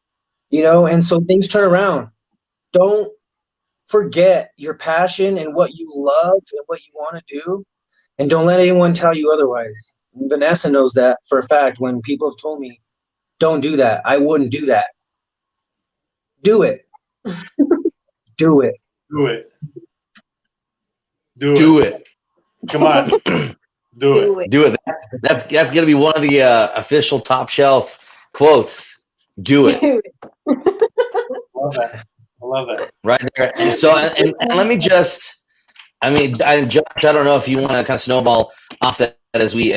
and so things turn around. Don't forget your passion and what you love and what you want to do, and don't let anyone tell you otherwise. Vanessa knows that for a fact. When people have told me, don't do that, I wouldn't do that. Do it. Do it. Do it. Do it. Come on. Do it. Do it. That's going to be one of the official top shelf quotes. Do it. Love that. I love that. Right there. And so, and let me just, Josh, I don't know if you want to kind of snowball off that as we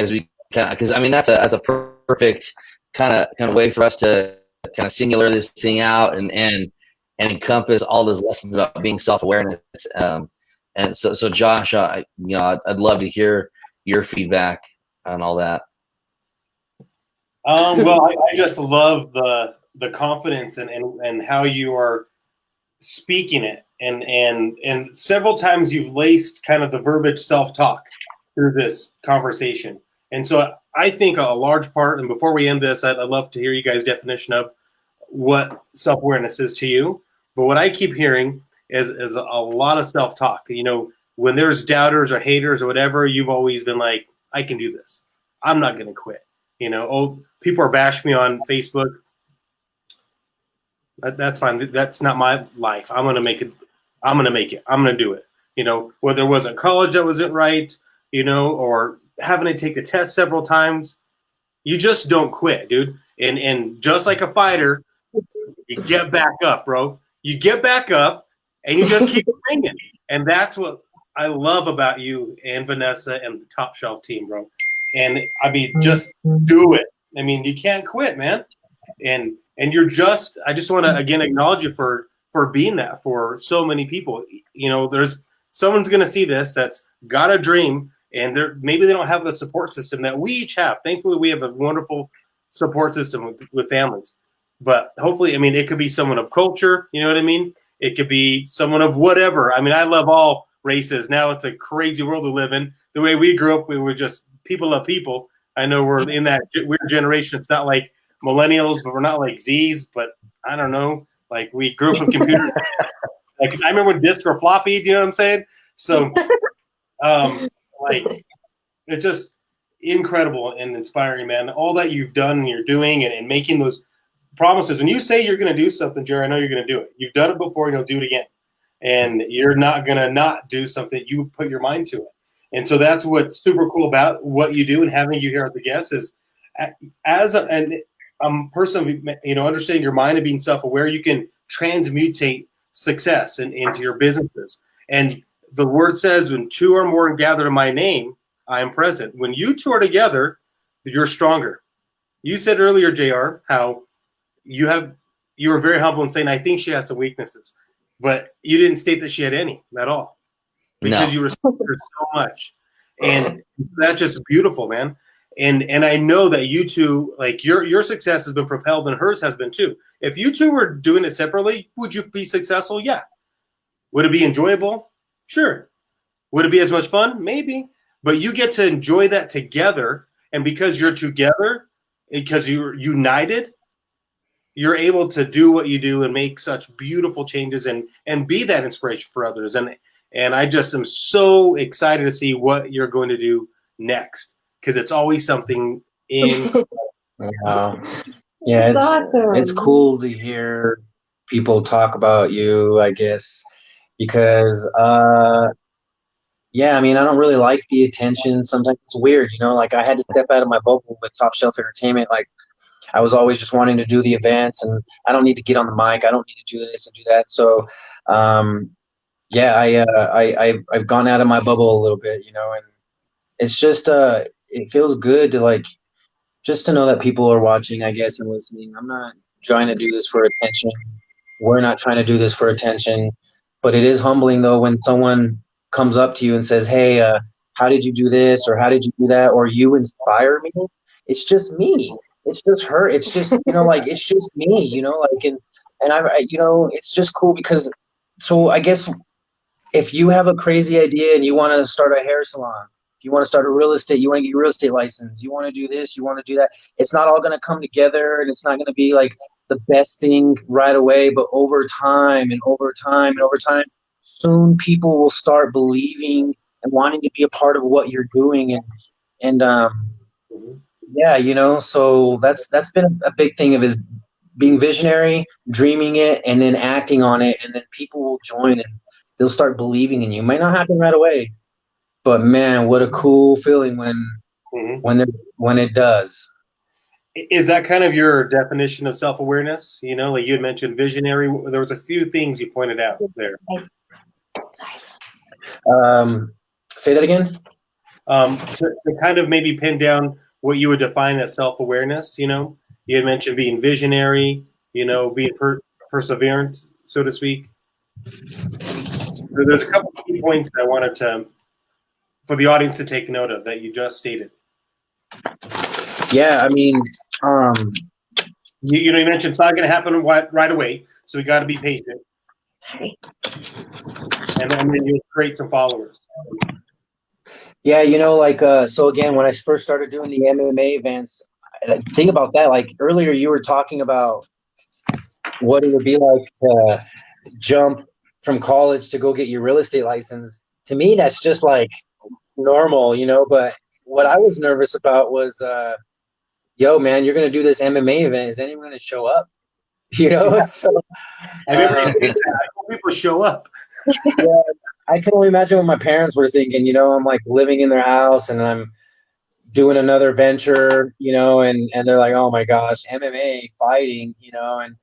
kind of, because that's a perfect kind of way for us to kind of singular this thing out and encompass all those lessons about being self-awareness. And so Josh, I'd love to hear your feedback on all that. Well, I just love the confidence and how you are speaking it, and several times you've laced kind of the verbiage self-talk through this conversation. And so I think a large part, and before we end this, I'd love to hear you guys' definition of what self-awareness is to you. But what I keep hearing is a lot of self-talk. You know, when there's doubters or haters or whatever, you've always been like, I can do this. I'm not going to quit. You know, oh, people are bashing me on Facebook. That's fine. That's not my life. I'm going to make it. I'm going to make it. I'm going to do it. You know, whether it wasn't college that wasn't right, you know, or having to take the test several times, you just don't quit, dude. And just like a fighter, you get back up, bro. You get back up and you just keep singing. And that's what I love about you and Vanessa and the Top Shelf team, bro. And I mean, just do it. I mean, you can't quit, man. And you're just, I just want to again acknowledge you for being that for so many people. You know, there's someone's going to see this that's got a dream, and maybe they don't have the support system that we each have. Thankfully, we have a wonderful support system with families. But hopefully, I mean, it could be someone of culture. You know what I mean? It could be someone of whatever. I mean, I love all races. Now it's a crazy world we live in. The way we grew up, we were just people of people. I know we're in that weird generation. It's not like millennials, but we're not like Z's. But I don't know. Like we grew up with computers. Like I remember when discs were floppy. Do you know what I'm saying? So, like, it's just incredible and inspiring, man. All that you've done and you're doing and making those promises. When you say you're going to do something, Jerry, I know you're going to do it. You've done it before, and you'll do it again. And you're not going to not do something. You put your mind to it. And so that's what's super cool about what you do and having you here as a guest is as a person, you know, understanding your mind and being self-aware, you can transmutate success into your businesses. And the word says, when two or more gathered in my name, I am present. When you two are together, you're stronger. You said earlier, JR, how you were very humble in saying, I think she has some weaknesses, but you didn't state that she had any at all because you respect her so much. And that's just beautiful, man. And I know that you two, like your success has been propelled and hers has been too. If you two were doing it separately, would you be successful? Yeah. Would it be enjoyable? Sure. Would it be as much fun? Maybe. But you get to enjoy that together. And because you're together, because you're united, you're able to do what you do and make such beautiful changes and be that inspiration for others. And I just am so excited to see what you're going to do next, because it's always something in. Wow. Yeah, awesome. It's cool to hear people talk about you, I guess, because yeah, I mean, I don't really like the attention. Sometimes it's weird, you know, like I had to step out of my bubble with Top Shelf Entertainment. Like I was always just wanting to do the events, and I don't need to get on the mic. I don't need to do this and do that. So, yeah, I've gone out of my bubble a little bit, you know, and it's just it feels good to like just to know that people are watching, I guess, and listening. I'm not trying to do this for attention. We're not trying to do this for attention, but it is humbling though when someone comes up to you and says, "Hey, how did you do this?" or "How did you do that?" or "You inspire me." It's just me. It's just her. It's just like it's just me. Like and you know, it's just cool because. So I guess if you have a crazy idea and you want to start a hair salon, if you want to start a real estate, you want to get your real estate license, you want to do this, you want to do that, it's not all going to come together and it's not going to be like the best thing right away, but over time and over time and over time, soon people will start believing and wanting to be a part of what you're doing. And yeah, so that's been a big thing of is being visionary, dreaming it, and then acting on it, and then people will join and they'll start believing in you. It might not happen right away, but man, what a cool feeling when it does. Is that kind of your definition of self-awareness? Like you had mentioned visionary. There was a few things you pointed out there. Say that again. To kind of maybe pin down what you would define as self-awareness, you had mentioned being visionary, being perseverant, so to speak. So there's a couple of key points I wanted for the audience to take note of that you just stated. Yeah, I mean, you mentioned it's not going to happen right away, so we got to be patient. Sorry. and then you'll create some followers. Yeah, you know, like so again, when I first started doing the MMA events, think about that. Like earlier, you were talking about what it would be like to jump from college to go get your real estate license. To me, that's just like normal, you know. But what I was nervous about was, yo, man, you're gonna do this MMA event. Is anyone gonna show up? You know, Yeah. so I remember you saying that. I hope people show up. yeah, I can only imagine what my parents were thinking. You know, I'm like living in their house and I'm doing another venture, you know, and they're like, oh my gosh, MMA fighting, you know, and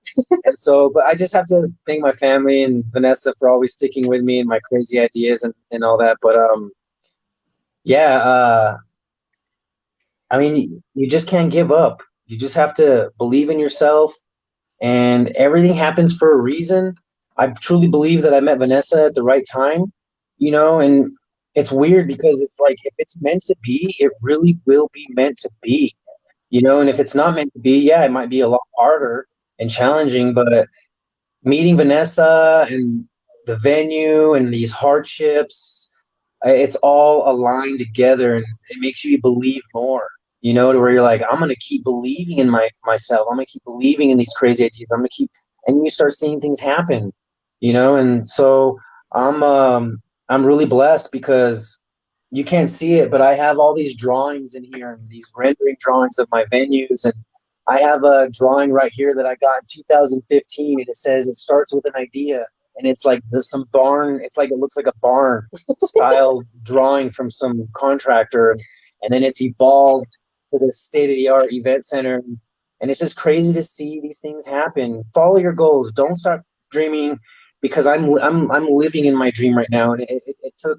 so, but I just have to thank my family and Vanessa for always sticking with me and my crazy ideas and all that. But yeah, I mean, you just can't give up. You just have to believe in yourself, and everything happens for a reason. I truly believe that I met Vanessa at the right time, you know, and it's weird because it's like if it's meant to be, it really will be meant to be, you know, and if it's not meant to be, yeah, it might be a lot harder and challenging, but meeting Vanessa and the venue and these hardships, it's all aligned together and it makes you believe more, you know, to where you're like, I'm going to keep believing in myself. I'm going to keep believing in these crazy ideas. I'm going to keep, and you start seeing things happen, you know? And so I'm really blessed because you can't see it, but I have all these drawings in here and these rendering drawings of my venues. And I have a drawing right here that I got in 2015, and it says it starts with an idea, and it's like there's some barn. It's like it looks like a barn style drawing from some contractor, and then it's evolved to this state of the art event center, and it's just crazy to see these things happen. Follow your goals. Don't stop dreaming, because I'm living in my dream right now, and it took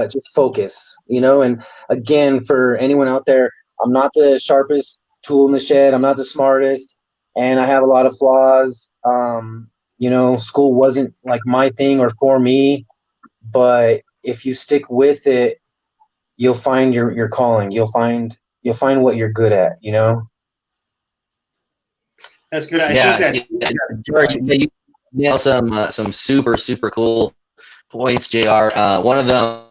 just focus, you know. And again, for anyone out there, I'm not the sharpest tool in the shed. I'm not the smartest, and I have a lot of flaws. You know, school wasn't like my thing or for me, but if you stick with it, you'll find your calling. You'll find what you're good at, you know? That's good. I Yeah, think yeah, Jared, you nailed some super super cool points, Jr. One of them,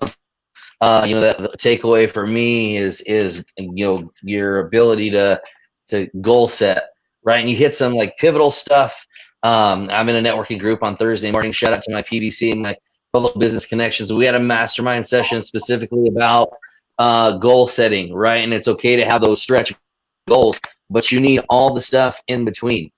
you know, that the takeaway for me is you know your ability to goal set, right? And you hit some like pivotal stuff. I'm in a networking group on Thursday morning. Shout out to my PBC and my fellow business connections. We had a mastermind session specifically about goal setting, right? And it's okay to have those stretch goals, but you need all the stuff in between,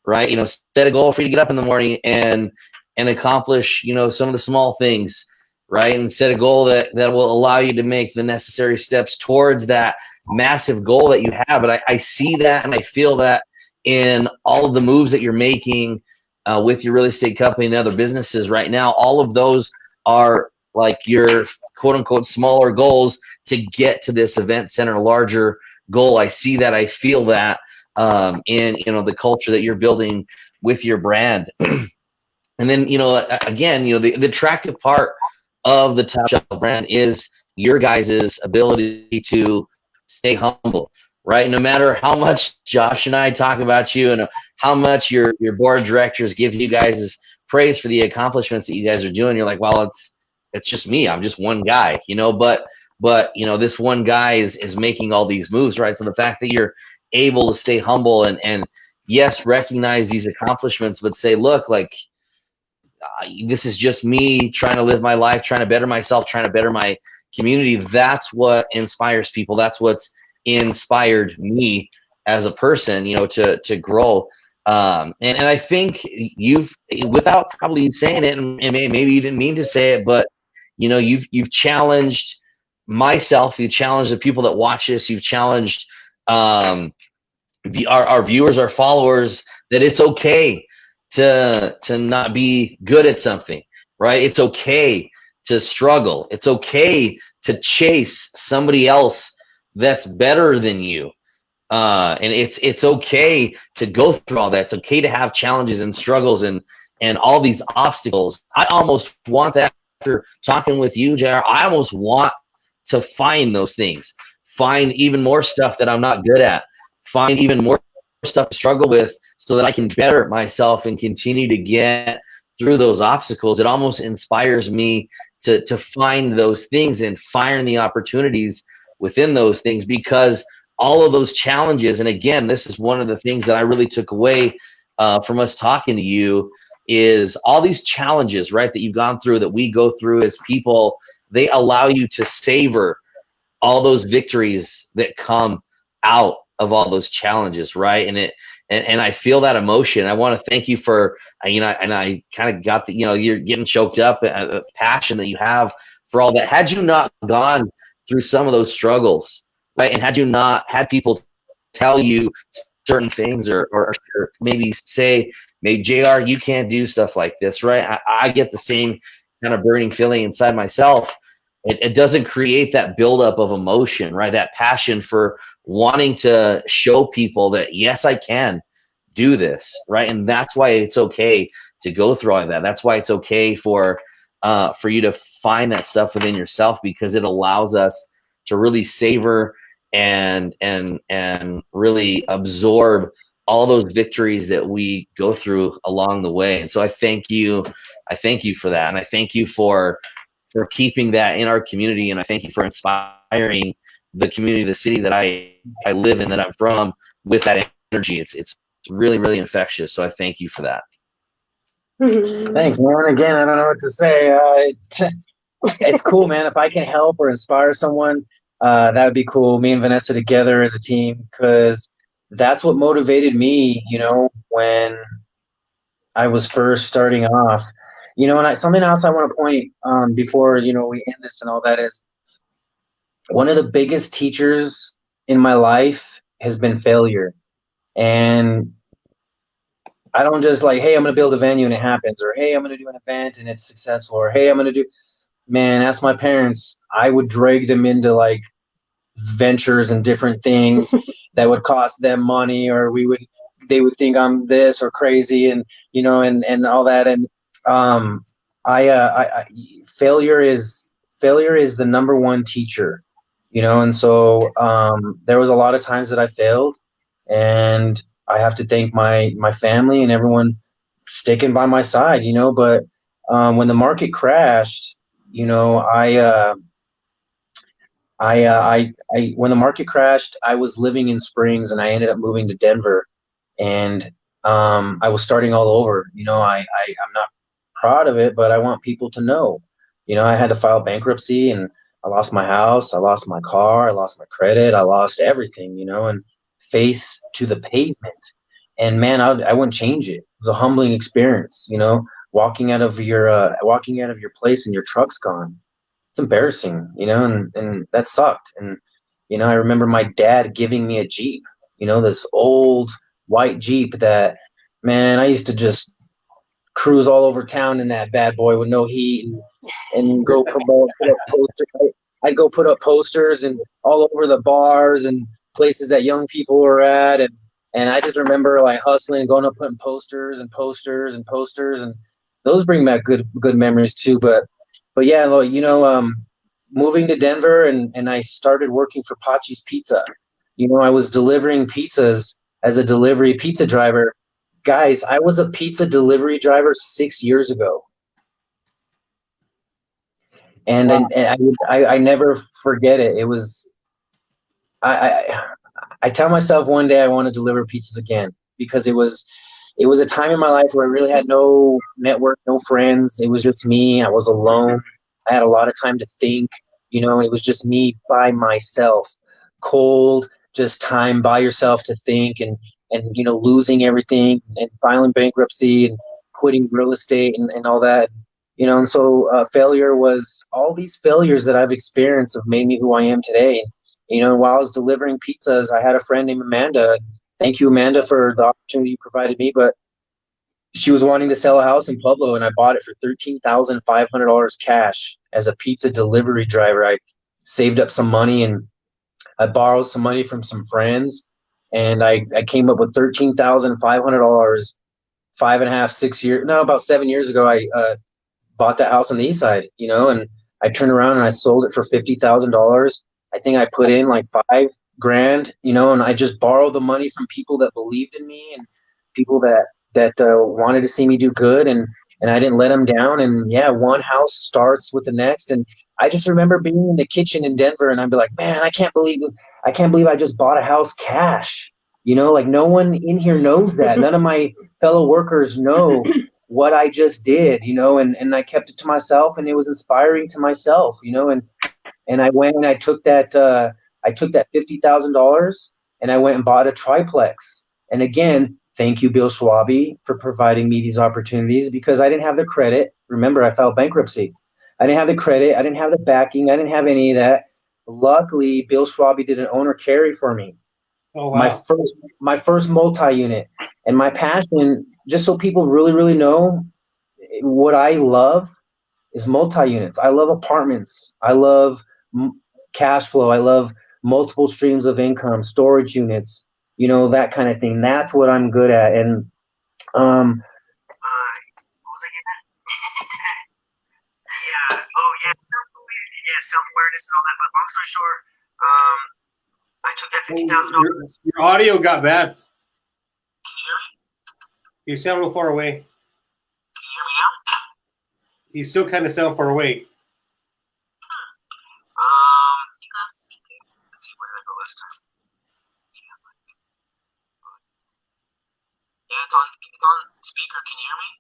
right? You know, set a goal for you to get up in the morning and accomplish, you know, some of the small things, right? And set a goal that will allow you to make the necessary steps towards that massive goal that you have. But I see that and I feel that in all of the moves that you're making with your real estate company and other businesses right now. All of those are like your quote unquote smaller goals to get to this event center larger goal. I see that, I feel that in, you know, the culture that you're building with your brand. And then, you know, again, you know, the attractive part of the Top Shelf brand is your guys' ability to stay humble, right? No matter how much Josh and I talk about you and how much your board of directors give you guys praise for the accomplishments that you guys are doing, you're like, well, it's just me. I'm just one guy, you know, but you know, this one guy is making all these moves, right? So the fact that you're able to stay humble and yes, recognize these accomplishments, but say, look, like, this is just me trying to live my life, trying to better myself, trying to better my community. That's what inspires people. That's what's inspired me as a person, you know, to grow. And I think you've, without probably saying it, and maybe you didn't mean to say it, but you know, you've challenged myself, you challenged the people that watch this, you've challenged our viewers, our followers, that it's okay to not be good at something, right? It's okay to struggle. It's okay to chase somebody else that's better than you. And it's okay to go through all that. It's okay to have challenges and struggles and all these obstacles. I almost want that after talking with you, JR. I almost want to find those things, find even more stuff that I'm not good at, find even more stuff to struggle with so that I can better myself and continue to get through those obstacles, it almost inspires me to find those things and find the opportunities within those things, because all of those challenges, and again, this is one of the things that I really took away from us talking to you, is all these challenges, right, that you've gone through, that we go through as people, they allow you to savor all those victories that come out of all those challenges, right? And I feel that emotion. I want to thank you for, and I kind of got the, you're getting choked up at the passion that you have for all that. Had you not gone through some of those struggles, right, and had you not had people tell you certain things, or maybe say, maybe JR, you can't do stuff like this, right? I get the same kind of burning feeling inside myself. It doesn't create that buildup of emotion, right? That passion for wanting to show people that, yes, I can do this, right? And that's why it's okay to go through all of that. That's why it's okay for you to find that stuff within yourself, because it allows us to really savor and really absorb all those victories that we go through along the way. And so I thank you for that, and I thank you for keeping that in our community, and I thank you for inspiring the community, the city that I live in, that I'm from, with that energy. It's really, really infectious. So I thank you for that. Thanks, man. Again, I don't know what to say. It's cool, man. If I can help or inspire someone, that would be cool. Me and Vanessa together as a team, because that's what motivated me, when I was first starting off. And something else I want to point before, we end this and all that, is one of the biggest teachers in my life has been failure. And I don't just like, hey, I'm going to build a venue and it happens, or hey, I'm going to do an event and it's successful, or hey, I'm going to do, man, ask my parents. I would drag them into like ventures and different things that would cost them money, or they would think I'm this or crazy, and and all that. And failure is the number one teacher, and so there was a lot of times that I failed, and I have to thank my family and everyone sticking by my side, but when the market crashed, when the market crashed, I was living in Springs, and I ended up moving to Denver, and I was starting all over. I'm not proud of it, but I want people to know. I had to file bankruptcy, and I lost my house, I lost my car, I lost my credit, I lost everything. And face to the pavement. And man, I wouldn't change it. It was a humbling experience. Walking out of your place and your truck's gone. It's embarrassing, and that sucked. And, I remember my dad giving me a Jeep, this old white Jeep that, man, I used to just cruise all over town in that bad boy with no heat, and go put up posters. I'd go put up posters and all over the bars and places that young people were at. And I just remember like hustling and going up, putting posters and posters and posters. And those bring back good memories too. But yeah, moving to Denver, and I started working for Pachi's Pizza. I was delivering pizzas as a delivery pizza driver. Guys, I was a pizza delivery driver 6 years ago. And wow. I never forget it. It was, I tell myself one day I want to deliver pizzas again, because it was a time in my life where I really had no network, no friends. It was just me. I was alone. I had a lot of time to think, and it was just me by myself, cold, just time by yourself to think, and losing everything and filing bankruptcy and quitting real estate and all that, and so failure was all these failures that I've experienced have made me who I am today. While I was delivering pizzas, I had a friend named Amanda. Thank you, Amanda, for the opportunity you provided me, but she was wanting to sell a house in Pueblo, and I bought it for $13,500 cash as a pizza delivery driver. I saved up some money, and I borrowed some money from some friends, and I came up with $13,500 about 7 years ago. I bought that house on the east side, and I turned around and I sold it for $50,000. I think I put in like $5,000, and I just borrowed the money from people that believed in me, and people that wanted to see me do good. And and I didn't let them down. And yeah, one house starts with the next. And I just remember being in the kitchen in Denver, and I'd be like, man, I can't believe I just bought a house cash. You know, like no one in here knows that. None of my fellow workers know what I just did, you know, and I kept it to myself, and it was inspiring to myself, you know, and I went and I took that $50,000 and I went and bought a triplex. And again, thank you, Bill Schwabe, for providing me these opportunities because I didn't have the credit. Remember, I filed bankruptcy. I didn't have the credit. I didn't have the backing. I didn't have any of that. Luckily, Bill Schwabe did an owner carry for me. Oh My wow. first multi-unit, and my passion, just so people really know what I love is multi-units. I love apartments. I love cash flow. I love multiple streams of income, storage units, you know, that kind of thing. That's what I'm good at. And what was I getting at? Yeah. Oh yeah. Yeah. Self-awareness and all that. But long story short, I took that $50,000. Your audio got bad. Can you hear me? You sound a little far away. Can you hear me now? You still kind of sound far away. Let's see, where did I go last time? Yeah, it's on speaker. Can you hear me?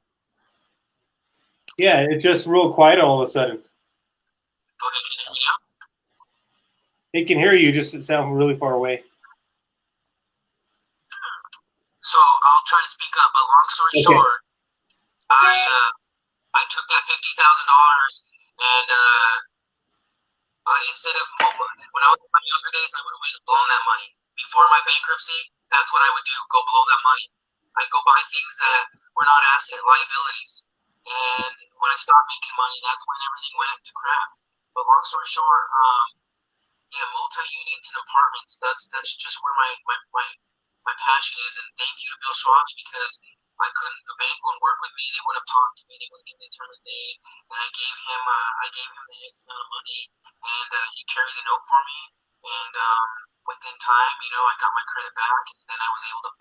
Yeah, it's just real quiet all of a sudden. Okay, can you hear me now? It can hear you, just it sounds really far away. So I'll try to speak up. But long story short, I took that $50,000 and instead of when I was in my younger days, I would have went and blown that money. Before my bankruptcy, that's what I would do: go blow that money. I'd go buy things that were not asset liabilities. And when I stopped making money, that's when everything went to crap. But long story short, yeah, multi-units and apartments. That's just where my passion is. And thank you to Bill Schwabe because I couldn't. The bank wouldn't work with me. They would have talked to me. They would have given me a term of day. And I gave him the X amount of money, and he carried the note for me. And within time, you know, I got my credit back, and then I was able to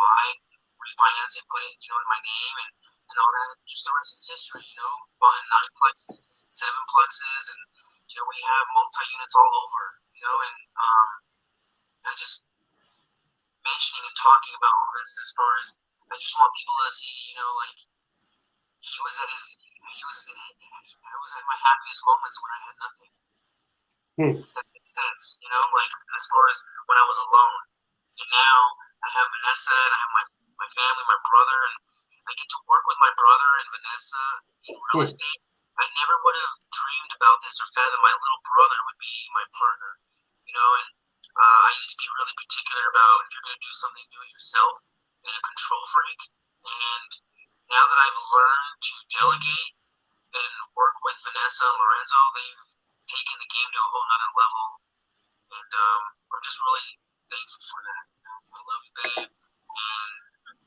refinance it, put it, you know, in my name, and all that. Just the rest is history. You know, buying 9 plexes, 7 plexes, and you know, we have multi-units all over. You know, and I just mentioning and talking about all this as far as I just want people to see, you know, like I was at my happiest moments when I had nothing. If that makes sense, you know, like as far as when I was alone. And now I have Vanessa and I have my family, my brother, and I get to work with my brother and Vanessa in real estate. I never would have dreamed about this or fathomed my little brother would be my partner, you know, and I used to be really particular about if you're going to do something, do it yourself, and a control freak. And now that I've learned to delegate and work with Vanessa and Lorenzo, they've taken the game to a whole nother level. And I'm just really thankful for that. I love you, babe. And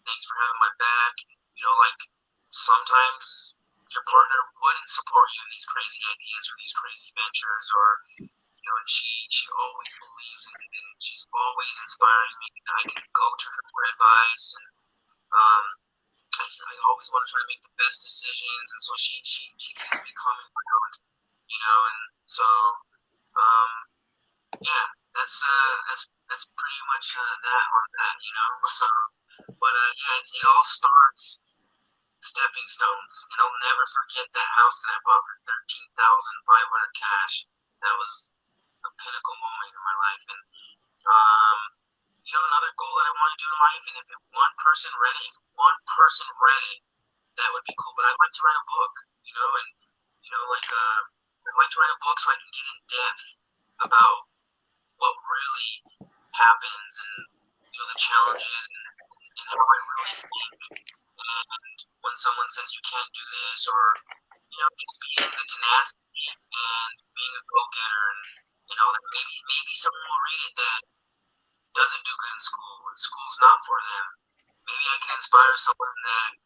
thanks for having my back. You know, like sometimes your partner wouldn't support you in these crazy ideas or these crazy ventures, or you know, and she always believes in it, and she's always inspiring me. And I can go to her for advice, and I always want to try to make the best decisions, and so she keeps me coming around, you know, and so yeah, that's pretty much that on that, you know. So, but yeah, it all starts stepping stones, and I'll never forget that house that I bought for $13,500 cash. That was a pinnacle moment in my life, and you know, another goal that I want to do in life, and if one person read it, that would be cool. But I'd like to write a book, you know, and you know, like I'd like to write a book so I can get in depth about what really happens, and you know, the challenges, and how I really think. And when someone says you can't do this, or you know, just being the tenacity and being a go-getter, and all that, maybe someone will read it that doesn't do good in school, and school's not for them. Maybe I can inspire someone that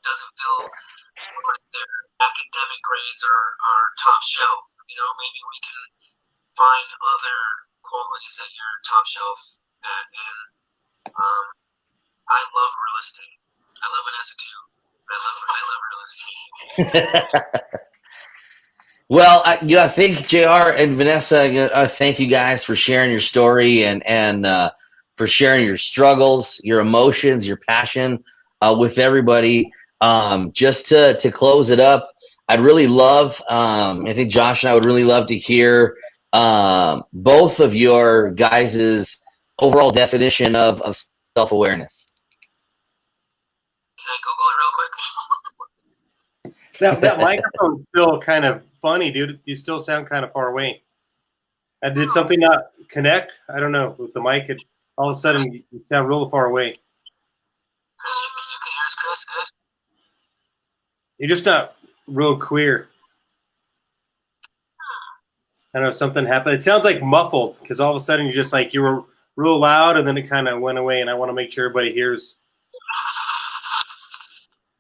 doesn't feel like their academic grades are top shelf. You know, maybe we can find other qualities that you're top shelf at. And I love real estate. I love Vanessa too. Well, I think JR and Vanessa, thank you guys for sharing your story and for sharing your struggles, your emotions, your passion with everybody. Just to close it up, I'd really love, I think Josh and I would really love to hear both of your guys' overall definition of self-awareness. Can I Google it real quick? That microphone's still kind of funny, dude. You still sound kind of far away. Did something not connect? I don't know. With the mic, all of a sudden you sound real far away. Chris, you can hear us, Chris? Good? You're just not real clear. I don't know, something happened. It sounds like muffled because all of a sudden you were real loud and then it kind of went away. And I want to make sure everybody hears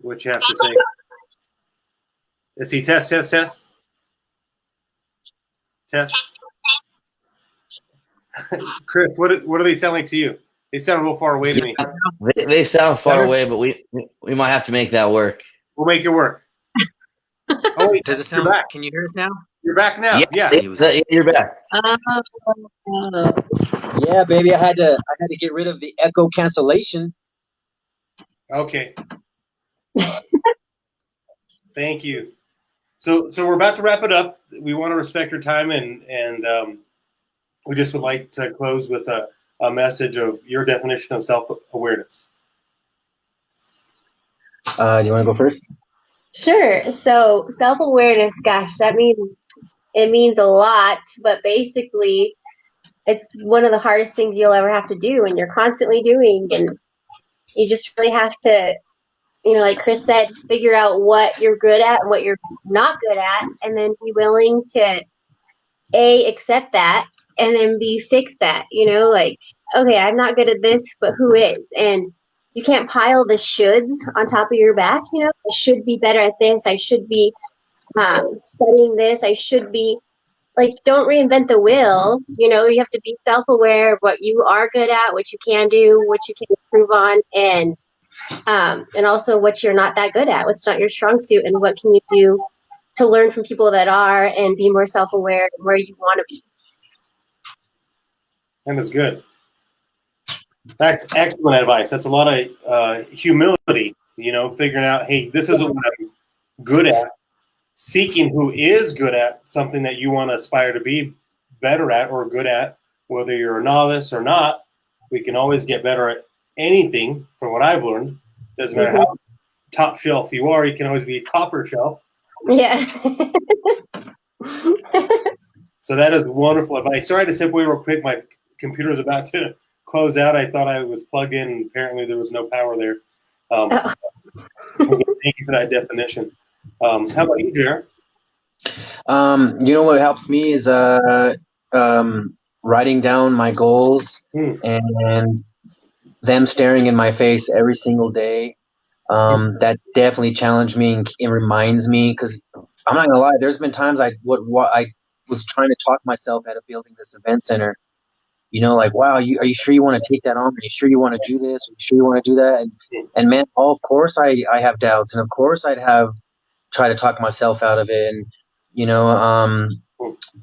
what you have to say. Let's see, test. Chris, what do they sound like to you? They sound real far away to me. They sound far away, but we might have to make that work. We'll make it work. Oh, wait, Does it sound? Can you hear us now? You're back now. Yeah. You're back. Yeah, baby. I had to get rid of the echo cancellation. Okay. Thank you. So we're about to wrap it up. We want to respect your time and we just would like to close with a message of your definition of self-awareness. Do you want to go first? Sure. So self-awareness, gosh, it means a lot, but basically it's one of the hardest things you'll ever have to do, and you're constantly doing, and you just really have to, like Chris said, figure out what you're good at and what you're not good at, and then be willing to A, accept that, and then B, fix that, like, okay, I'm not good at this, but who is? And you can't pile the shoulds on top of your back, I should be better at this, I should be studying this, I should be, like, don't reinvent the wheel, you have to be self-aware of what you are good at, what you can do, what you can improve on, and also what you're not that good at, what's not your strong suit, and what can you do to learn from people that are and be more self-aware of where you want to be. That is good. That's excellent advice. That's a lot of humility, figuring out, hey, this isn't what I'm good at. Seeking who is good at something that you want to aspire to be better at or good at, whether you're a novice or not. We can always get better at anything, from what I've learned. Doesn't matter how top shelf you are, you can always be topper shelf. Yeah. So that is wonderful advice. Sorry to step away real quick. My computer's about to close out. I thought I was plugged in. Apparently there was no power there. Thank you for that definition. How about you, Jared? What helps me is writing down my goals and them staring in my face every single day. That definitely challenged me and it reminds me, because I'm not gonna lie, there's been times I was trying to talk myself out of building this event center. Like, wow, are you sure you want to take that on? Are you sure you want to do this? Are you sure you want to do that? And man, of course I have doubts, and of course I'd try to talk myself out of it, and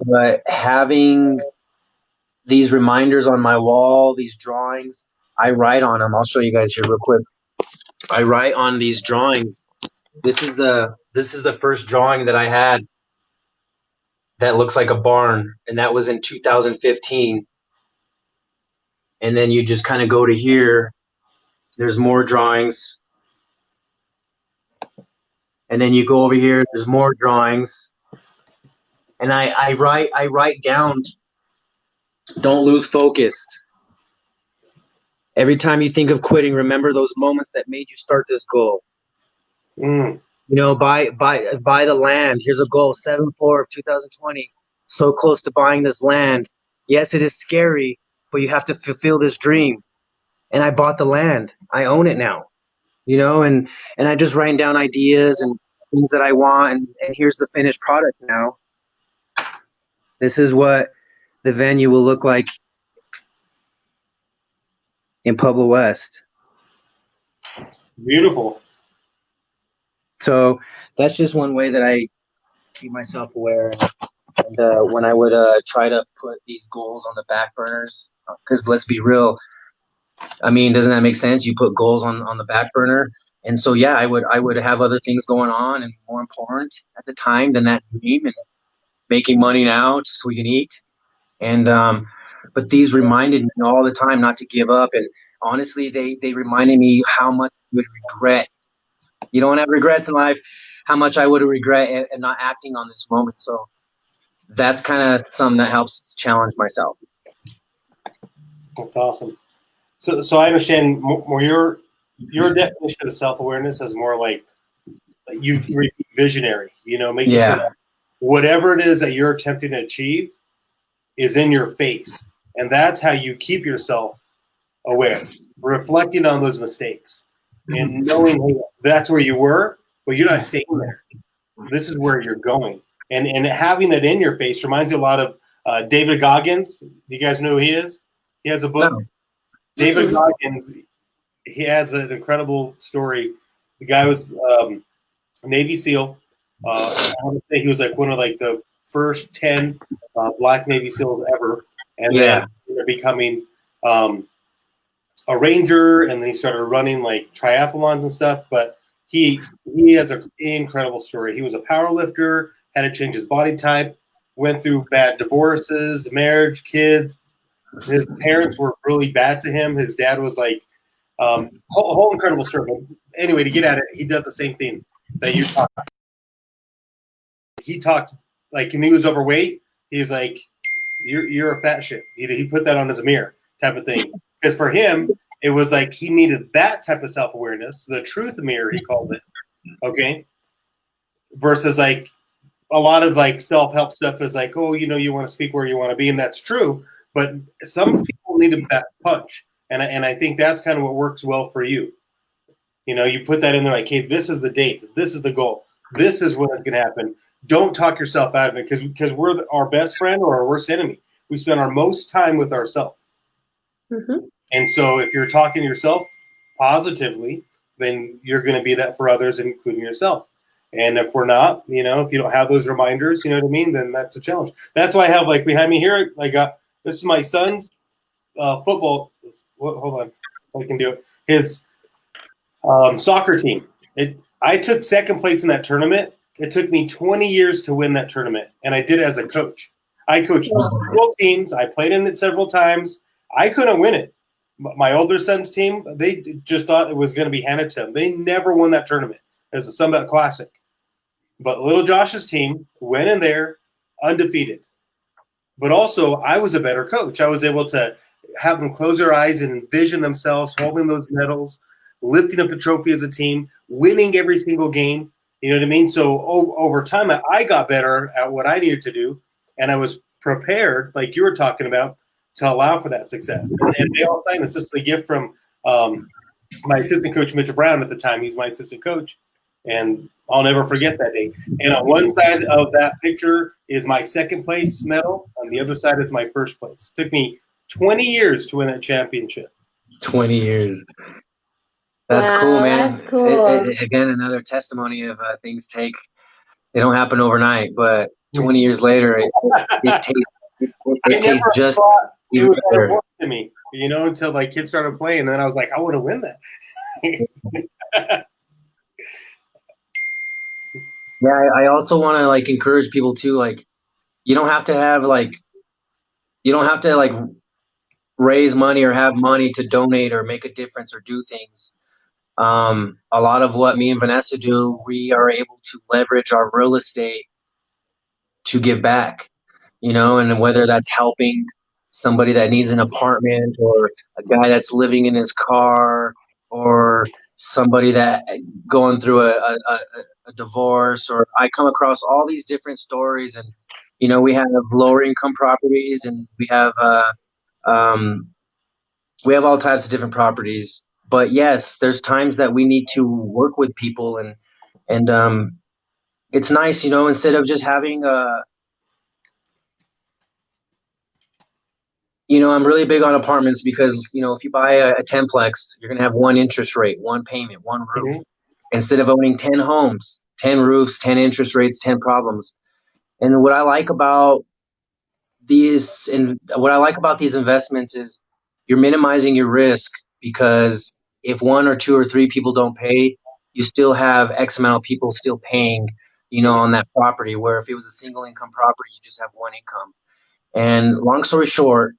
but having these reminders on my wall, these drawings, I write on them. I'll show you guys here real quick. I write on these drawings. This is the first drawing that I had that looks like a barn, and that was in 2015. And then you just kind of go to here. There's more drawings. And then you go over here, there's more drawings. And I write down, don't lose focus. Every time you think of quitting, remember those moments that made you start this goal. Buy the land. Here's a goal, 7/4 of 2020. So close to buying this land. Yes, it is scary, but you have to fulfill this dream. And I bought the land. I own it now. And I just write down ideas and things that I want, and here's the finished product now. This is what the venue will look like in Pueblo West. Beautiful. So that's just one way that I keep myself aware. And when I would try to put these goals on the back burners, because let's be real, I mean, doesn't that make sense? You put goals on the back burner, and so yeah, I would have other things going on and more important at the time than that dream and making money now just so we can eat. And but these reminded me all the time not to give up. And honestly, they reminded me how much I would regret. You don't have regrets in life. How much I would regret and not acting on this moment. So that's kind of something that helps challenge myself. That's awesome. So I understand more your definition of self-awareness is more like you're visionary, making sure that whatever it is that you're attempting to achieve is in your face. And that's how you keep yourself aware, reflecting on those mistakes and knowing, hey, that's where you were, but you're not staying there. This is where you're going. And having that in your face reminds you a lot of David Goggins. Do you guys know who he is? He has a book. No. David Goggins, he has an incredible story. The guy was Navy SEAL. I want to say he was like one of like the first 10 black Navy SEAls ever, and then they're becoming a ranger, and then he started running like triathlons and stuff. But he has an incredible story. He was a power lifter, had to change his body type, went through bad divorces, marriage, kids. His parents were really bad to him. His dad was like whole incredible story. Anyway, to get at it, he does the same thing that you talked about. He talked like when he was overweight, he's like, you're a fat shit. He put that on his mirror type of thing. Because for him, it was like he needed that type of self-awareness, the truth mirror, he called it. Okay. Versus like a lot of like self-help stuff is like, oh, you want to speak where you want to be, and that's true. But some people need a back punch. And I think that's kind of what works well for you. You put that in there like, hey, this is the date. This is the goal. This is when it's going to happen. Don't talk yourself out of it because we're our best friend or our worst enemy. We spend our most time with ourselves. Mm-hmm. And so if you're talking to yourself positively, then you're going to be that for others, including yourself. And if we're not, if you don't have those reminders, you know what I mean, then that's a challenge. That's why I have like behind me here, I got this is my son's football. Hold on, I can do it. His soccer team. I took second place in that tournament. It took me 20 years to win that tournament, and I did it as a coach. I coached several teams. I played in it several times. I couldn't win it. My older son's team, they just thought it was going to be handed to them. They never won that tournament. It was a Sunbelt Classic. But little Josh's team went in there undefeated. But also, I was a better coach. I was able to have them close their eyes and envision themselves holding those medals, lifting up the trophy as a team, winning every single game. You know what I mean? So over time, I got better at what I needed to do, and I was prepared, like you were talking about, to allow for that success. And they all signed this. This is a gift from my assistant coach, Mitchell Brown, at the time. He's my assistant coach, and I'll never forget that day. And on one side of that picture is my second place medal. On the other side is my first place. It took me 20 years to win that championship. 20 years. That's cool, man. That's cool. Again, another testimony of things they don't happen overnight, but 20 years later, it tastes just it was better. important to me, until like kids started playing, and then I was like, I want to win that. Yeah, I also want to like encourage people too. Like, you don't have to raise money or have money to donate or make a difference or do things. A lot of what me and Vanessa do, we are able to leverage our real estate to give back, and whether that's helping somebody that needs an apartment or a guy that's living in his car or somebody that going through a divorce, or I come across all these different stories. And, we have lower income properties, and we have all types of different properties. But yes, there's times that we need to work with people, and it's nice, instead of just having I'm really big on apartments because, if you buy a 10-plex, you're going to have one interest rate, one payment, one roof. instead of owning 10 homes, 10 roofs, 10 interest rates, 10 problems. And what I like about these investments is you're minimizing your risk, because if one or two or three people don't pay, you still have X amount of people still paying, on that property. Where if it was a single income property, you just have one income. And long story short,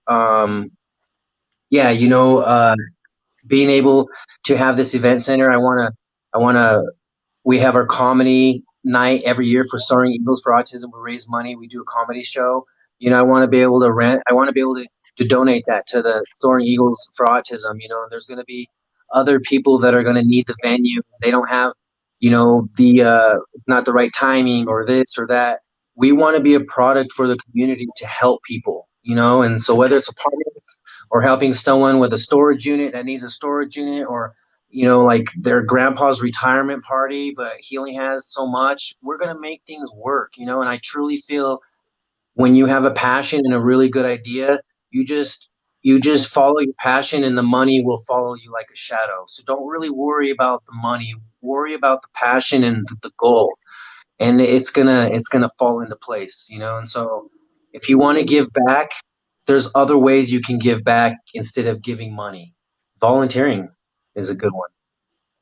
yeah, being able to have this event center, I wanna we have our comedy night every year for Soaring Eagles for Autism. We raise money. We do a comedy show. I want to be able to rent. I want to be able to donate that to the Soaring Eagles for Autism. And there's going to be other people that are going to need the venue. They don't have, the not the right timing or this or that. We want to be a product for the community to help people. And so whether it's apartments or helping someone with a storage unit that needs a storage unit, or like their grandpa's retirement party, but he only has so much. We're going to make things work, and I truly feel when you have a passion and a really good idea, you just follow your passion and the money will follow you like a shadow. So don't really worry about the money, worry about the passion and the goal. And it's gonna fall into place, and so if you want to give back, there's other ways you can give back instead of giving money. Volunteering is a good one.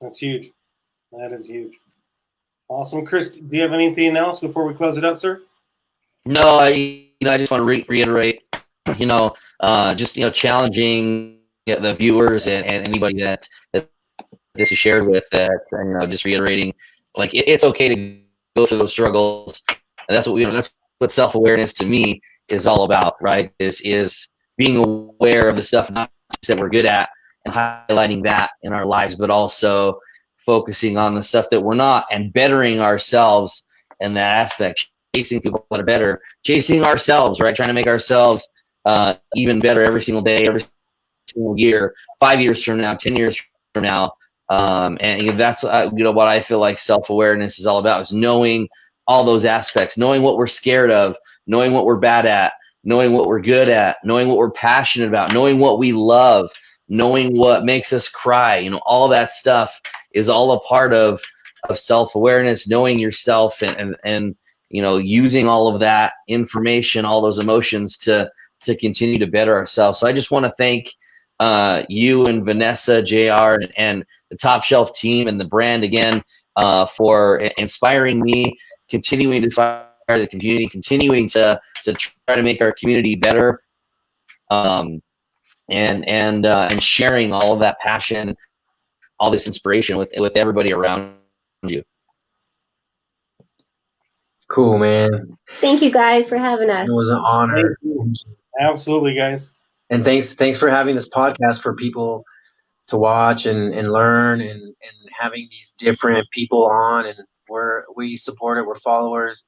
That's huge. That is huge. Awesome. Chris, do you have anything else before we close it up, sir? No, I just want to reiterate, just challenging the viewers and anybody that this is shared with, that just reiterating, like it's okay to go through those struggles, and that's what self-awareness to me is all about, right? Is being aware of the stuff not just that we're good at and highlighting that in our lives, but also focusing on the stuff that we're not and bettering ourselves in that aspect. Chasing people that are better, chasing ourselves, right? Trying to make ourselves even better every single day, every single year, 5 years from now, 10 years from now. And that's what I feel like self-awareness is all about, is knowing all those aspects, knowing what we're scared of, knowing what we're bad at, knowing what we're good at, knowing what we're passionate about, knowing what we love, knowing what makes us cry. All that stuff is all a part of self-awareness, knowing yourself, and using all of that information, all those emotions to continue to better ourselves. So I just want to thank you and Vanessa, JR, and the Top Shelf team and the brand again for inspiring me, continuing to inspire the community, continuing to try to make our community better, and sharing all of that passion, all this inspiration with everybody around you. Cool, man. Thank you guys for having us. It was an honor. Absolutely, guys. And thanks for having this podcast for people to watch and learn, and having these different people on, and we support it, we're followers.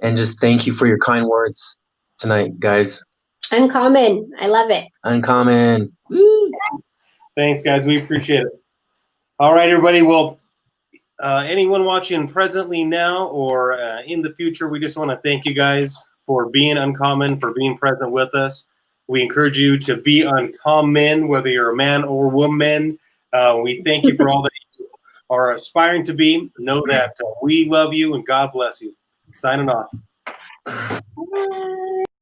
And just thank you for your kind words tonight, guys. UncomMEN. I love it. UncomMEN. Woo! Thanks, guys. We appreciate it. All right, everybody. Well, anyone watching presently now or in the future, we just want to thank you guys for being UncomMEN, for being present with us. We encourage you to be UncomMEN, whether you're a man or woman. We thank you for all that you are aspiring to be. Know that we love you and God bless you. Signing off. Bye.